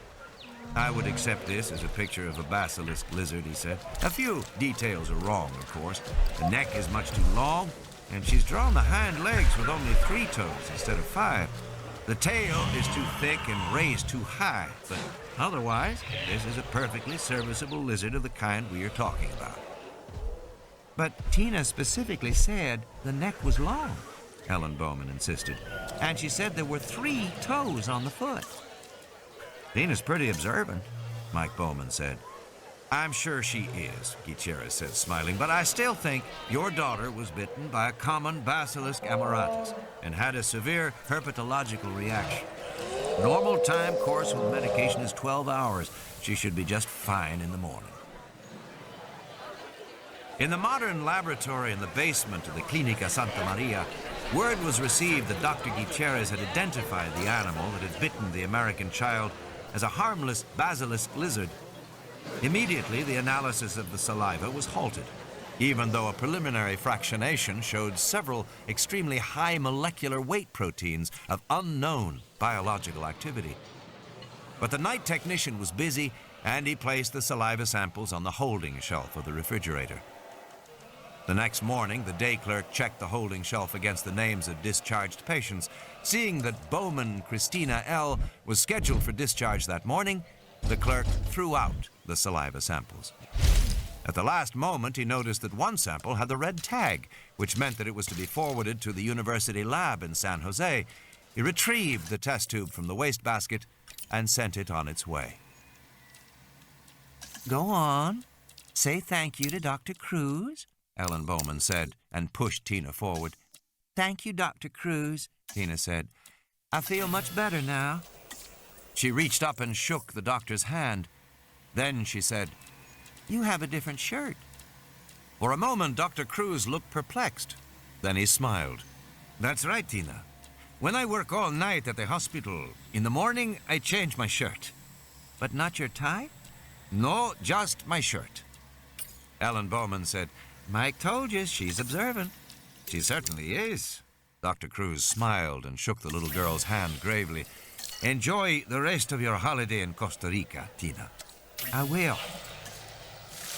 I would accept this as a picture of a basilisk lizard, he said. A few details are wrong, of course. The neck is much too long, and she's drawn the hind legs with only 3 toes instead of 5. The tail is too thick and raised too high, but otherwise, this is a perfectly serviceable lizard of the kind we are talking about. But Tina specifically said the neck was long, Ellen Bowman insisted, and she said there were 3 toes on the foot. Tina's pretty observant, Mike Bowman said. I'm sure she is, Gutierrez said, smiling, but I still think your daughter was bitten by a common Basilisk amaratus and had a severe herpetological reaction. Normal time course with medication is 12 hours. She should be just fine in the morning. In the modern laboratory in the basement of the Clinica Santa Maria, word was received that Dr. Gutierrez had identified the animal that had bitten the American child as a harmless basilisk lizard. Immediately, the analysis of the saliva was halted, even though a preliminary fractionation showed several extremely high molecular weight proteins of unknown biological activity. But the night technician was busy, and he placed the saliva samples on the holding shelf of the refrigerator. The next morning, the day clerk checked the holding shelf against the names of discharged patients. Seeing that Bowman Christina L. was scheduled for discharge that morning, the clerk threw out the saliva samples. At the last moment, he noticed that one sample had the red tag, which meant that it was to be forwarded to the university lab in San Jose. He retrieved the test tube from the wastebasket and sent it on its way. Go on. Say thank you to Dr. Cruz, Ellen Bowman said, and pushed Tina forward. Thank you, Dr. Cruz, Tina said. I feel much better now. She reached up and shook the doctor's hand. Then she said, You have a different shirt. For a moment, Dr. Cruz looked perplexed. Then he smiled. That's right, Tina. When I work all night at the hospital, in the morning I change my shirt. But not your tie? No, just my shirt. Ellen Bowman said, Mike told you she's observant. She certainly is. Dr. Cruz smiled and shook the little girl's hand gravely. Enjoy the rest of your holiday in Costa Rica, Tina. I will.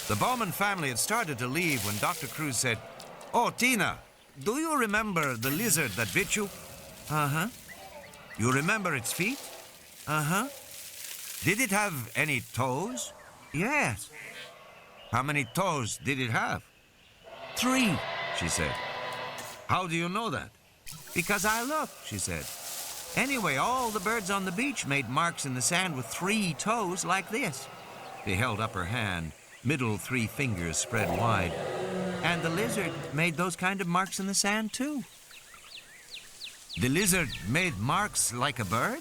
The Bowman family had started to leave when Dr. Cruz said, Oh, Tina, do you remember the lizard that bit you? Uh-huh. You remember its feet? Uh-huh. Did it have any toes? Yes. How many toes did it have? 3, she said. How do you know that? Because I looked, she said. Anyway, all the birds on the beach made marks in the sand with 3 toes like this. She held up her hand, middle 3 fingers spread wide. And the lizard made those kind of marks in the sand, too. The lizard made marks like a bird?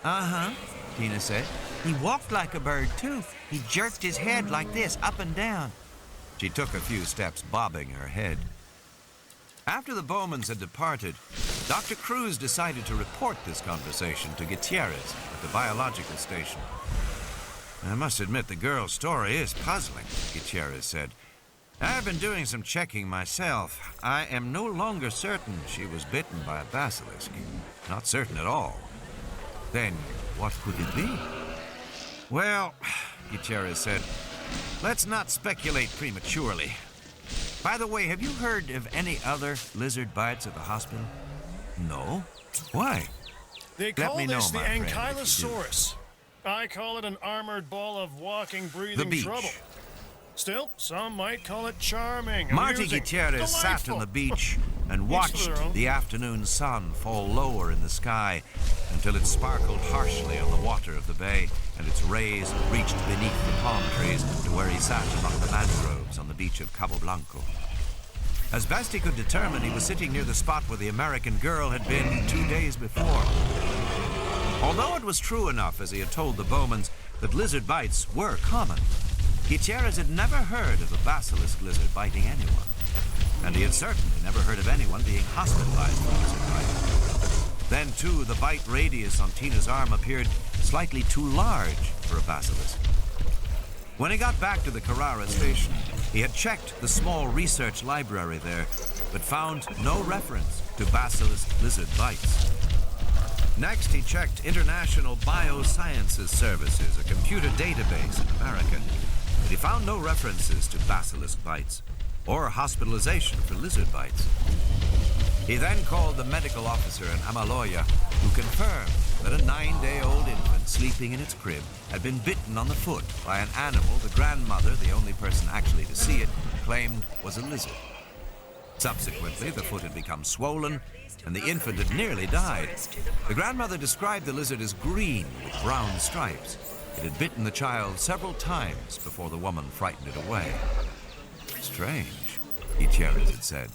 Uh-huh, Tina said. He walked like a bird, too. He jerked his head like this, up and down. She took a few steps, bobbing her head. After the Bowmans had departed, Dr. Cruz decided to report this conversation to Gutierrez at the biological station. I must admit the girl's story is puzzling, Gutierrez said. I've been doing some checking myself. I am no longer certain she was bitten by a basilisk. Not certain at all. Then, what could it be? Well, Gutierrez said, let's not speculate prematurely. By the way, have you heard of any other lizard bites at the hospital? No. Why? They call this the Ankylosaurus. I call it an armored ball of walking, breathing trouble. Still, some might call it charming, Marty amusing, Gutierrez sat on the beach and watched the afternoon sun fall lower in the sky until it sparkled harshly on the water of the bay, and its rays reached beneath the palm trees to where he sat among the mangroves on the beach of Cabo Blanco. As best he could determine, he was sitting near the spot where the American girl had been 2 days before. Although it was true enough, as he had told the Bowmans, that lizard bites were common, Gutierrez had never heard of a basilisk lizard biting anyone. And he had certainly never heard of anyone being hospitalized for lizard bite. Then, too, the bite radius on Tina's arm appeared slightly too large for a basilisk. When he got back to the Carrara station, he had checked the small research library there, but found no reference to basilisk lizard bites. Next, he checked International Biosciences Services, a computer database in America, but he found no references to basilisk bites or hospitalization for lizard bites. He then called the medical officer in Amaloya, who confirmed that a 9-day-old infant sleeping in its crib had been bitten on the foot by an animal the grandmother, the only person actually to see it, claimed was a lizard. Subsequently, the foot had become swollen, and the infant had nearly died. The grandmother described the lizard as green with brown stripes. It had bitten the child several times before the woman frightened it away. Strange, Gutierrez had said.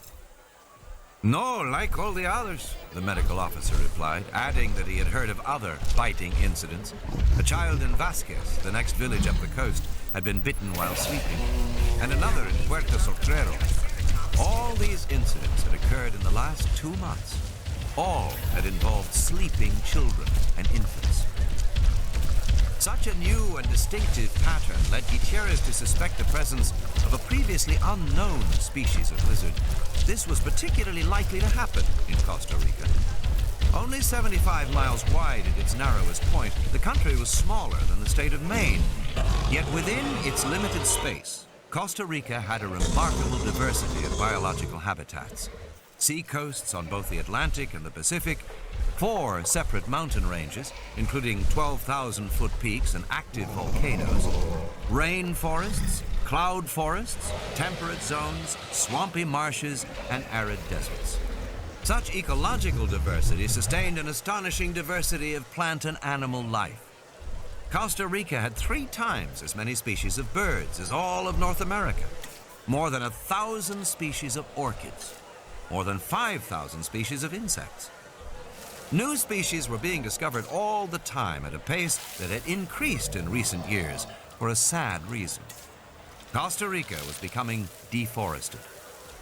No, like all the others, the medical officer replied, adding that he had heard of other biting incidents. A child in Vasquez, the next village up the coast, had been bitten while sleeping, and another in Puerto Sotrero. All these incidents had occurred in the last 2 months. All had involved sleeping children and infants. Such a new and distinctive pattern led Gutierrez to suspect the presence of a previously unknown species of lizard. This was particularly likely to happen in Costa Rica. Only 75 miles wide at its narrowest point, the country was smaller than the state of Maine. Yet within its limited space, Costa Rica had a remarkable diversity of biological habitats. Sea coasts on both the Atlantic and the Pacific, 4 separate mountain ranges, including 12,000-foot peaks and active volcanoes, rain forests, cloud forests, temperate zones, swampy marshes, and arid deserts. Such ecological diversity sustained an astonishing diversity of plant and animal life. Costa Rica had 3 times as many species of birds as all of North America, more than 1,000 species of orchids, more than 5,000 species of insects. New species were being discovered all the time at a pace that had increased in recent years for a sad reason. Costa Rica was becoming deforested,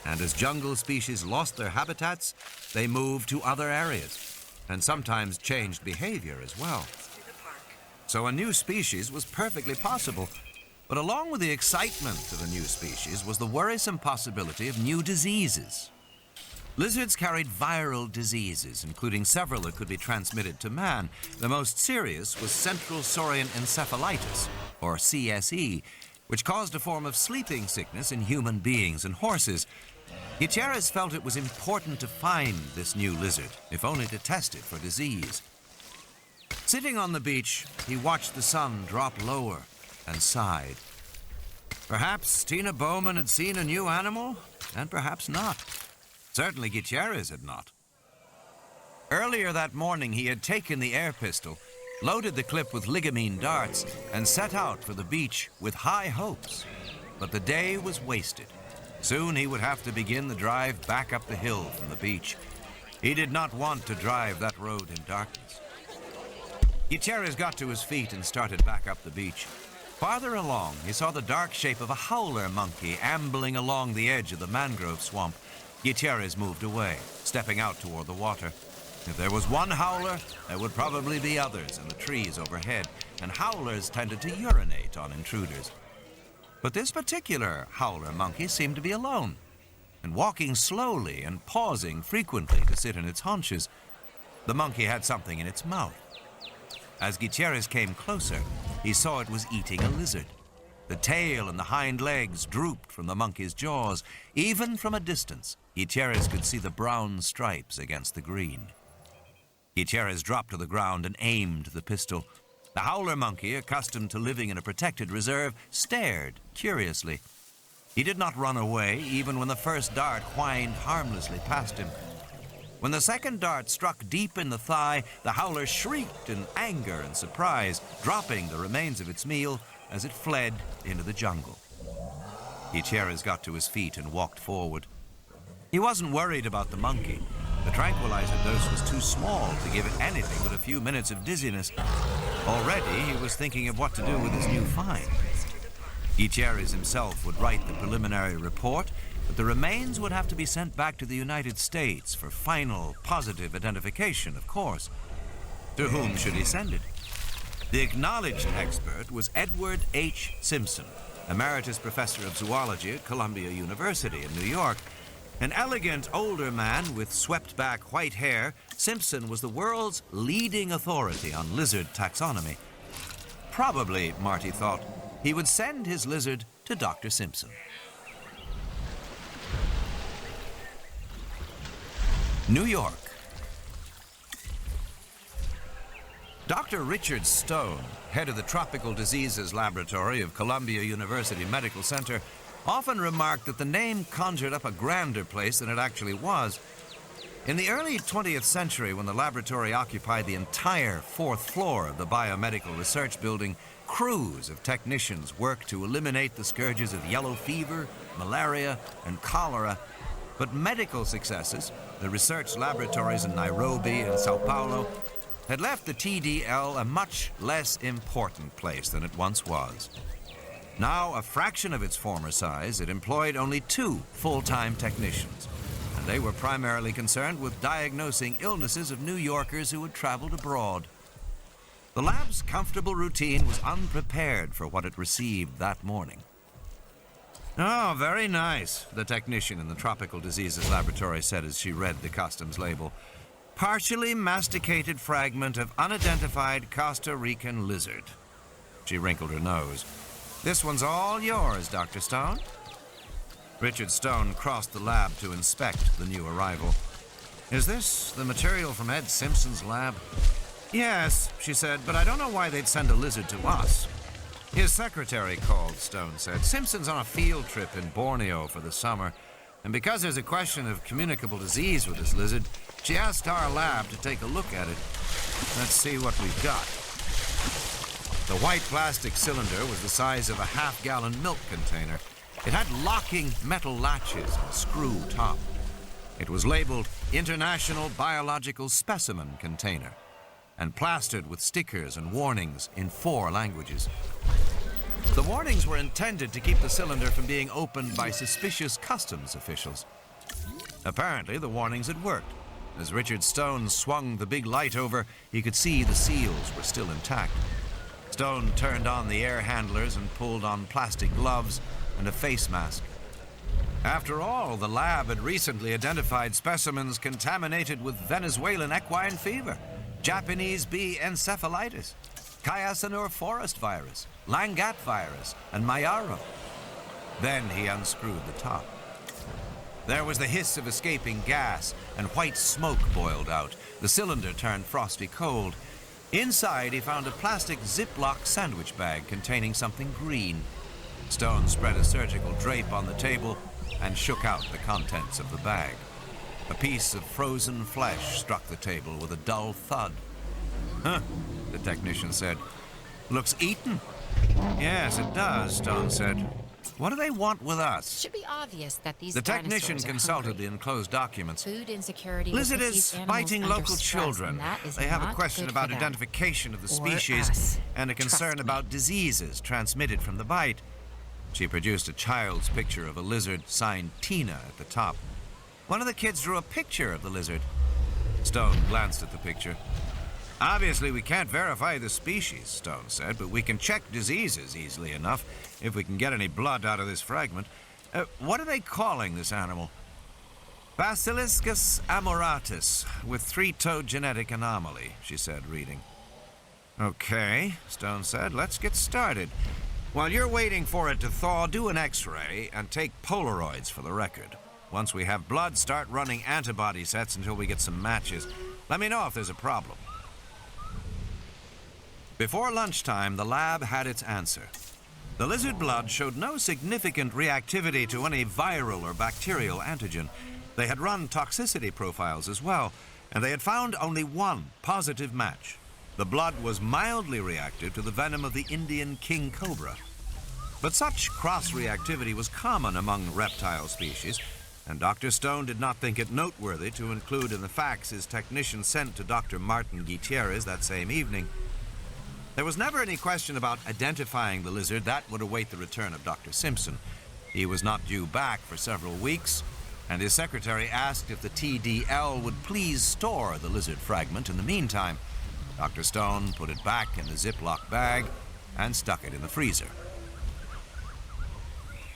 and as jungle species lost their habitats, they moved to other areas, and sometimes changed behavior as well. So a new species was perfectly possible, but along with the excitement of a new species was the worrisome possibility of new diseases. Lizards carried viral diseases, including several that could be transmitted to man. The most serious was central saurian encephalitis, or CSE, which caused a form of sleeping sickness in human beings and horses. Gutierrez felt it was important to find this new lizard, if only to test it for disease. Sitting on the beach, he watched the sun drop lower and sighed. Perhaps Tina Bowman had seen a new animal, and perhaps not. Certainly Gutierrez had not. Earlier that morning, he had taken the air pistol, loaded the clip with ligamine darts, and set out for the beach with high hopes. But the day was wasted. Soon he would have to begin the drive back up the hill from the beach. He did not want to drive that road in darkness. Gutierrez got to his feet and started back up the beach. Farther along, he saw the dark shape of a howler monkey ambling along the edge of the mangrove swamp. Gutierrez moved away, stepping out toward the water. If there was one howler, there would probably be others in the trees overhead, and howlers tended to urinate on intruders. But this particular howler monkey seemed to be alone, and walking slowly and pausing frequently to sit on its haunches. The monkey had something in its mouth. As Gutierrez came closer, he saw it was eating a lizard. The tail and the hind legs drooped from the monkey's jaws. Even from a distance, Gutierrez could see the brown stripes against the green. Gutierrez dropped to the ground and aimed the pistol. The howler monkey, accustomed to living in a protected reserve, stared curiously. He did not run away, even when the first dart whined harmlessly past him. When the second dart struck deep in the thigh, the howler shrieked in anger and surprise, dropping the remains of its meal as it fled into the jungle. Gutierrez got to his feet and walked forward. He wasn't worried about the monkey. The tranquilizer dose was too small to give it anything but a few minutes of dizziness. Already, he was thinking of what to do with his new find. Gutierrez himself would write the preliminary report, but the remains would have to be sent back to the United States for final, positive identification, of course. To whom should he send it? The acknowledged expert was Edward H. Simpson, emeritus professor of zoology at Columbia University in New York. An elegant older man with swept-back white hair, Simpson was the world's leading authority on lizard taxonomy. Probably, Marty thought, he would send his lizard to Dr. Simpson. New York. Dr. Richard Stone, head of the Tropical Diseases Laboratory of Columbia University Medical Center, often remarked that the name conjured up a grander place than it actually was. In the early 20th century, when the laboratory occupied the entire fourth floor of the Biomedical Research Building, crews of technicians worked to eliminate the scourges of yellow fever, malaria, and cholera. But medical successes, the research laboratories in Nairobi and Sao Paulo, had left the TDL a much less important place than it once was. Now, a fraction of its former size, it employed only 2 full-time technicians, and they were primarily concerned with diagnosing illnesses of New Yorkers who had traveled abroad. The lab's comfortable routine was unprepared for what it received that morning. "Oh, very nice," the technician in the Tropical Diseases Laboratory said as she read the customs label. "Partially masticated fragment of unidentified Costa Rican lizard." She wrinkled her nose. "This one's all yours, Dr. Stone." Richard Stone crossed the lab to inspect the new arrival. "Is this the material from Ed Simpson's lab?" "Yes," she said, "but I don't know why they'd send a lizard to us." "His secretary called," Stone said. "Simpson's on a field trip in Borneo for the summer, and because there's a question of communicable disease with this lizard, she asked our lab to take a look at it. Let's see what we've got." The white plastic cylinder was the size of a half-gallon milk container. It had locking metal latches and a screw top. It was labeled International Biological Specimen Container and plastered with stickers and warnings in 4 languages. The warnings were intended to keep the cylinder from being opened by suspicious customs officials. Apparently, the warnings had worked. As Richard Stone swung the big light over, he could see the seals were still intact. Stone turned on the air handlers and pulled on plastic gloves and a face mask. After all, the lab had recently identified specimens contaminated with Venezuelan equine fever, Japanese bee encephalitis, Kyasanur forest virus, Langat virus, and Mayaro. Then he unscrewed the top. There was the hiss of escaping gas, and white smoke boiled out. The cylinder turned frosty cold. Inside, he found a plastic Ziploc sandwich bag containing something green. Stone spread a surgical drape on the table and shook out the contents of the bag. A piece of frozen flesh struck the table with a dull thud. "Huh," the technician said. "Looks eaten." "Yes, it does," Stone said. "What do they want with us?" It should be obvious that these The technician dinosaurs are consulted hungry. the enclosed documents. Food insecurity Lizard will put is these animals biting under local stress, children. and that is They have a not question good about for them. identification of the Or species us. and a concern Trust me. about diseases transmitted from the bite. She produced a child's picture of a lizard signed Tina at the top. One of the kids drew a picture of the lizard. Stone glanced at the picture. "Obviously, we can't verify the species," Stone said, "but we can check diseases easily enough if we can get any blood out of this fragment. What are they calling this animal?" "Basiliscus amoratus, with 3-toed genetic anomaly," she said, reading. "Okay," Stone said, "let's get started. While you're waiting for it to thaw, do an X-ray and take Polaroids for the record. Once we have blood, start running antibody sets until we get some matches. Let me know if there's a problem." Before lunchtime, the lab had its answer. The lizard blood showed no significant reactivity to any viral or bacterial antigen. They had run toxicity profiles as well, and they had found only one positive match. The blood was mildly reactive to the venom of the Indian king cobra. But such cross-reactivity was common among reptile species. and Dr. Stone did not think it noteworthy to include in the facts his technician sent to Dr. Martin Gutierrez that same evening. There was never any question about identifying the lizard. That would await the return of Dr. Simpson. He was not due back for several weeks, and his secretary asked if the TDL would please store the lizard fragment in the meantime. Dr. Stone put it back in the Ziploc bag and stuck it in the freezer.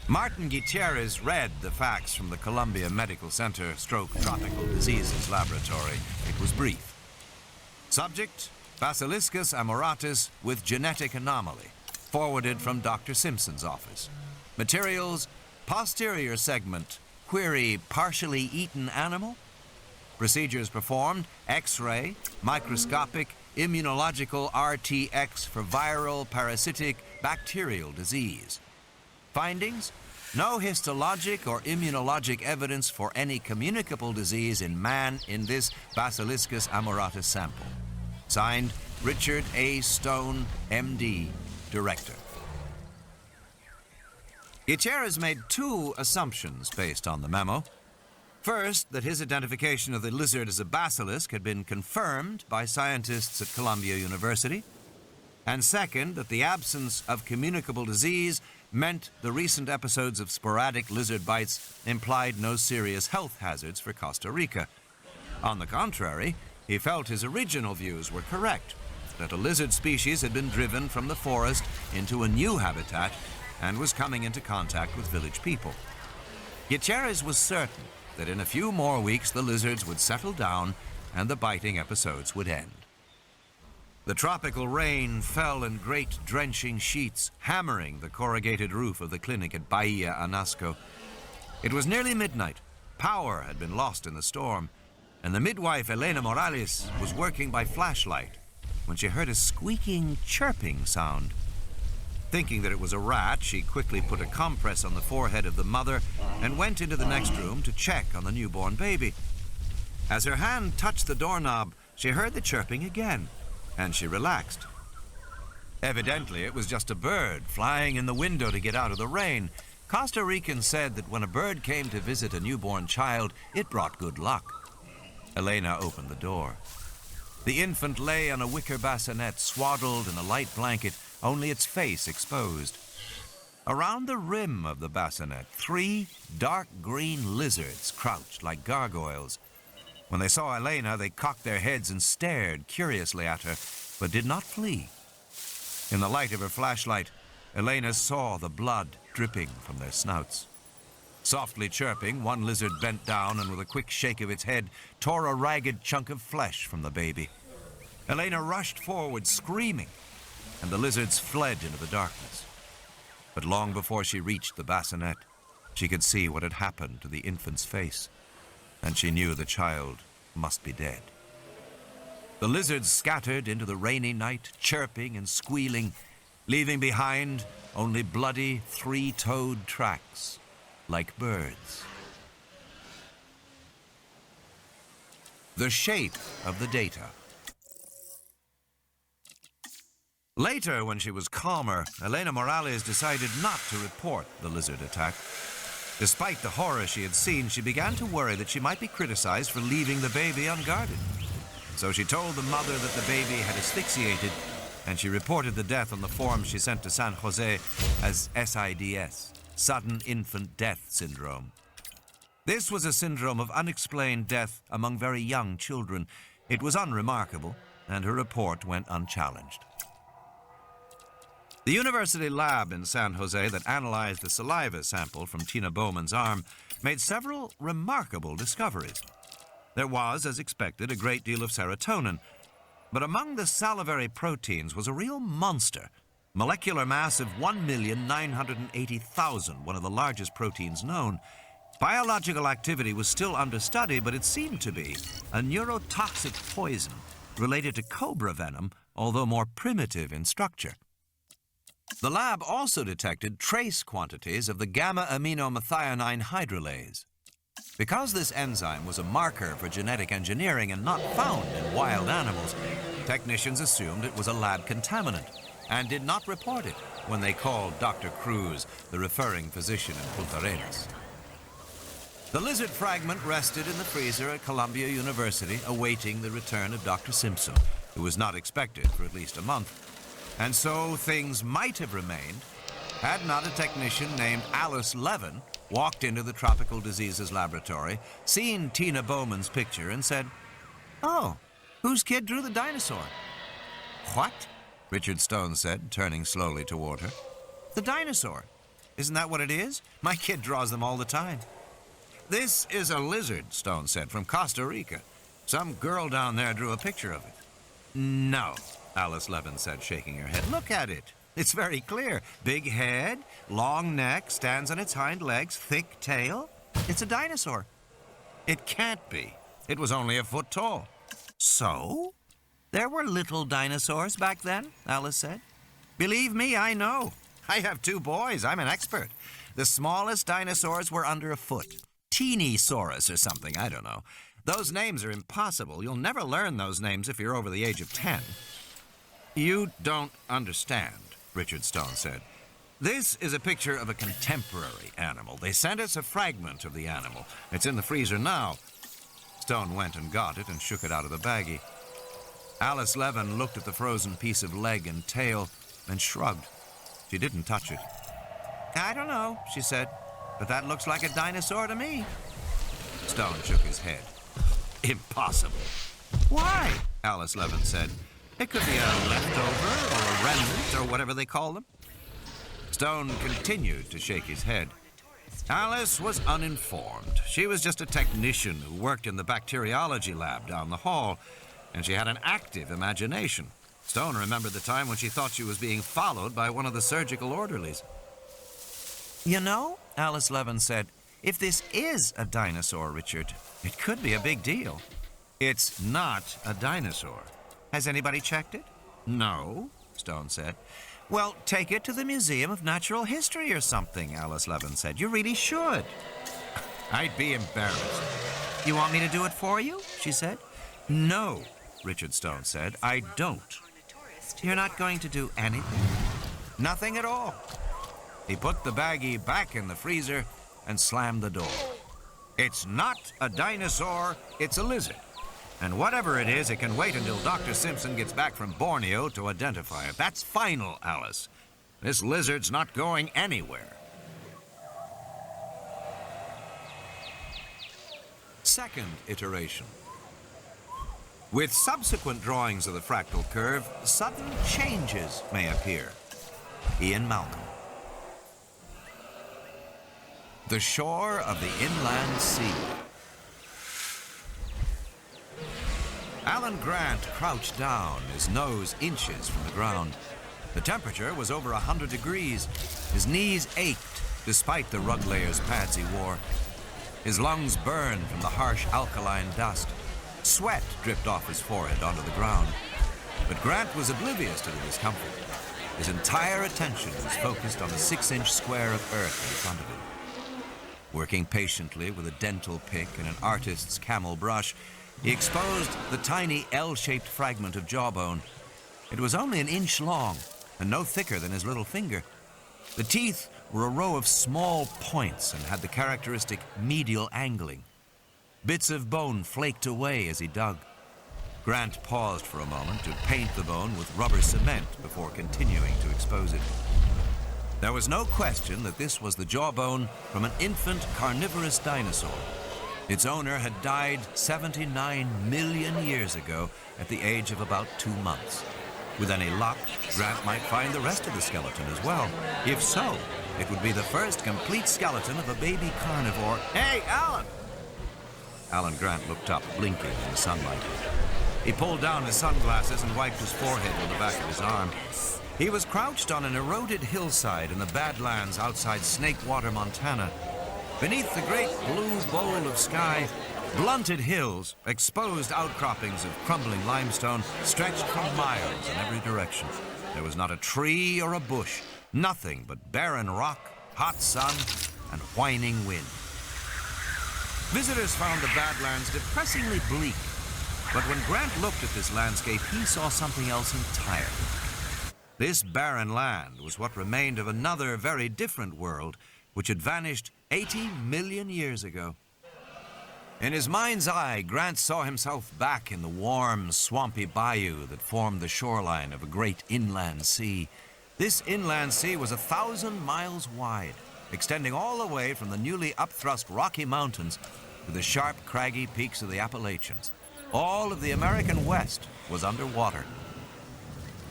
Martin Gutierrez read the facts from the Columbia Medical Center Tropical Diseases Laboratory. It was brief. Subject, Basiliscus amoratus with genetic anomaly, forwarded from Dr. Simpson's office. Materials, posterior segment, query, partially eaten animal. Procedures performed, X-ray, microscopic, immunological RTX for viral, parasitic, bacterial disease. Findings, no histologic or immunologic evidence for any communicable disease in man in this Basiliscus amoratus sample. Signed, Richard A. Stone, MD, Director. Gutierrez made two assumptions based on the memo. First, that his identification of the lizard as a basilisk had been confirmed by scientists at Columbia University. And second, that the absence of communicable disease meant the recent episodes of sporadic lizard bites implied no serious health hazards for Costa Rica. On the contrary, he felt his original views were correct, that a lizard species had been driven from the forest into a new habitat and was coming into contact with village people. Gutierrez was certain that in a few more weeks the lizards would settle down and the biting episodes would end. The tropical rain fell in great drenching sheets, hammering the corrugated roof of the clinic at Bahia Anasco. It was nearly midnight. Power had been lost in the storm, and the midwife, Elena Morales, was working by flashlight when she heard a squeaking, chirping sound. Thinking that it was a rat, she quickly put a compress on the forehead of the mother and went into the next room to check on the newborn baby. As her hand touched the doorknob, she heard the chirping again, and she relaxed. Evidently, it was just a bird flying in the window to get out of the rain. Costa Ricans said that when a bird came to visit a newborn child, it brought good luck. Elena opened the door. The infant lay on a wicker bassinet, swaddled in a light blanket, only its face exposed. Around the rim of the bassinet, 3 dark green lizards crouched like gargoyles. When they saw Elena, they cocked their heads and stared curiously at her, but did not flee. In the light of her flashlight, Elena saw the blood dripping from their snouts. Softly chirping, one lizard bent down and with a quick shake of its head, tore a ragged chunk of flesh from the baby. Elena rushed forward, screaming, and the lizards fled into the darkness. But long before she reached the bassinet, she could see what had happened to the infant's face, and she knew the child must be dead. The lizards scattered into the rainy night, chirping and squealing, leaving behind only bloody 3-toed tracks, like birds. The shape of the data. Later, when she was calmer, Elena Morales decided not to report the lizard attack. Despite the horror she had seen, she began to worry that she might be criticized for leaving the baby unguarded. So she told the mother that the baby had asphyxiated, and she reported the death on the form she sent to San Jose as SIDS, Sudden Infant Death Syndrome. This was a syndrome of unexplained death among very young children. It was unremarkable, and her report went unchallenged. The university lab in San Jose that analyzed the saliva sample from Tina Bowman's arm made several remarkable discoveries. There was, as expected, a great deal of serotonin, but among the salivary proteins was a real monster, molecular mass of 1,980,000, one of the largest proteins known. Biological activity was still under study, but it seemed to be a neurotoxic poison related to cobra venom, although more primitive in structure. The lab also detected trace quantities of the gamma-aminomethionine hydrolase. Because this enzyme was a marker for genetic engineering and not found in wild animals, technicians assumed it was a lab contaminant and did not report it when they called Dr. Cruz, the referring physician in Punta Arenas. The lizard fragment rested in the freezer at Columbia University, awaiting the return of Dr. Simpson, who was not expected for at least a month. And so things might have remained had not a technician named Alice Levin walked into the Tropical Diseases Laboratory, seen Tina Bowman's picture, and said, "Oh, whose kid drew the dinosaur?" "What?" Richard Stone said, turning slowly toward her. "The dinosaur. Isn't that what it is? My kid draws them all the time." "This is a lizard," Stone said, "from Costa Rica. Some girl down there drew a picture of it." "No," Alice Levin said, shaking her head. "Look at it. It's very clear. Big head, long neck, stands on its hind legs, thick tail. It's a dinosaur." "It can't be. It was only a foot tall." "So? There were little dinosaurs back then," Alice said. "Believe me, I know. I have 2 boys. I'm an expert. The smallest dinosaurs were under a foot. Teenosaurus or something, I don't know. Those names are impossible. You'll never learn those names if you're over the age of 10. "You don't understand," Richard Stone said. "This is a picture of a contemporary animal. They sent us a fragment of the animal. It's in the freezer now." Stone went and got it and shook it out of the baggie. Alice Levin looked at the frozen piece of leg and tail and shrugged. She didn't touch it. "I don't know," she said, "but that looks like a dinosaur to me." Stone shook his head. "Impossible." "Why?" Alice Levin said. "It could be a leftover or a remnant or whatever they call them." Stone continued to shake his head. Alice was uninformed. She was just a technician who worked in the bacteriology lab down the hall, and she had an active imagination. Stone remembered the time when she thought she was being followed by one of the surgical orderlies. "You know," Alice Levin said, "if this is a dinosaur, Richard, it could be a big deal." "It's not a dinosaur." "Has anybody checked it?" "No," Stone said. "Well, take it to the Museum of Natural History or something," Alice Levin said. "You really should." "I'd be embarrassed." "You want me to do it for you?" she said. "No," Richard Stone said, "I don't." "You're not going to do anything?" "Nothing at all." He put the baggie back in the freezer and slammed the door. "It's not a dinosaur, it's a lizard. And whatever it is, it can wait until Dr. Simpson gets back from Borneo to identify it. That's final, Alice. This lizard's not going anywhere." Second iteration. With subsequent drawings of the fractal curve, sudden changes may appear. Ian Malcolm. The shore of the inland sea. Alan Grant crouched down, his nose inches from the ground. The temperature was over 100 degrees. His knees ached, despite the rug layers pads he wore. His lungs burned from the harsh alkaline dust. Sweat dripped off his forehead onto the ground. But Grant was oblivious to the discomfort. His entire attention was focused on the 6-inch square of earth in front of him. Working patiently with a dental pick and an artist's camel brush, he exposed the tiny L-shaped fragment of jawbone. It was only an inch long and no thicker than his little finger. The teeth were a row of small points and had the characteristic medial angling. Bits of bone flaked away as he dug. Grant paused for a moment to paint the bone with rubber cement before continuing to expose it. There was no question that this was the jawbone from an infant carnivorous dinosaur. Its owner had died 79 million years ago at the age of about 2 months. With any luck, Grant might find the rest of the skeleton as well. If so, it would be the first complete skeleton of a baby carnivore. "Hey, Alan!" Alan Grant looked up, blinking in the sunlight. He pulled down his sunglasses and wiped his forehead with the back of his arm. He was crouched on an eroded hillside in the Badlands outside Snakewater, Montana. Beneath the great blue bowl of sky, blunted hills, exposed outcroppings of crumbling limestone, stretched for miles in every direction. There was not a tree or a bush, nothing but barren rock, hot sun, and whining wind. Visitors found the Badlands depressingly bleak, but when Grant looked at this landscape, he saw something else entirely. This barren land was what remained of another very different world, which had vanished 80 million years ago. In his mind's eye, Grant saw himself back in the warm, swampy bayou that formed the shoreline of a great inland sea. This inland sea was 1,000 miles wide, extending all the way from the newly upthrust Rocky Mountains to the sharp, craggy peaks of the Appalachians. All of the American West was underwater.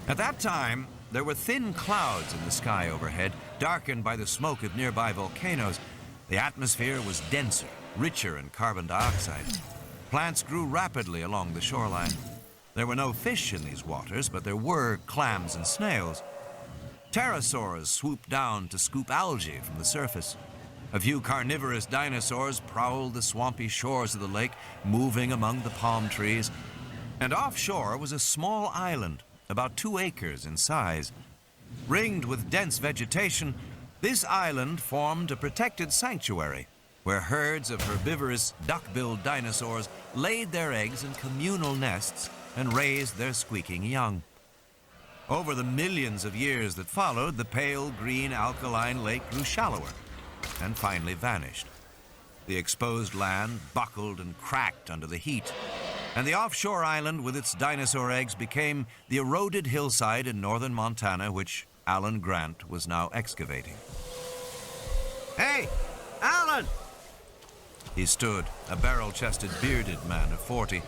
At that time, there were thin clouds in the sky overhead, darkened by the smoke of nearby volcanoes. The atmosphere was denser, richer in carbon dioxide. Plants grew rapidly along the shoreline. There were no fish in these waters, but there were clams and snails. Pterosaurs swooped down to scoop algae from the surface. A few carnivorous dinosaurs prowled the swampy shores of the lake, moving among the palm trees. And offshore was a small island, about 2 acres in size. Ringed with dense vegetation, this island formed a protected sanctuary where herds of herbivorous duck-billed dinosaurs laid their eggs in communal nests and raised their squeaking young. Over the millions of years that followed, the pale green alkaline lake grew shallower and finally vanished. The exposed land buckled and cracked under the heat, and the offshore island with its dinosaur eggs became the eroded hillside in northern Montana, which Alan Grant was now excavating. "Hey, Alan!" He stood, a barrel-chested, bearded man of 40.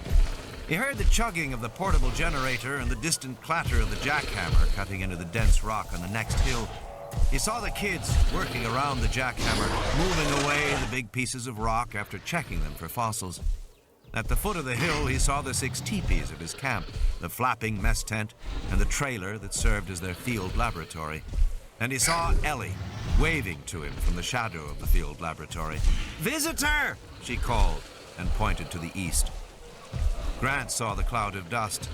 He heard the chugging of the portable generator and the distant clatter of the jackhammer cutting into the dense rock on the next hill. He saw the kids working around the jackhammer, moving away the big pieces of rock after checking them for fossils. At the foot of the hill, he saw the 6 teepees of his camp, the flapping mess tent, and the trailer that served as their field laboratory. And he saw Ellie waving to him from the shadow of the field laboratory. "Visitor!" she called and pointed to the east. Grant saw the cloud of dust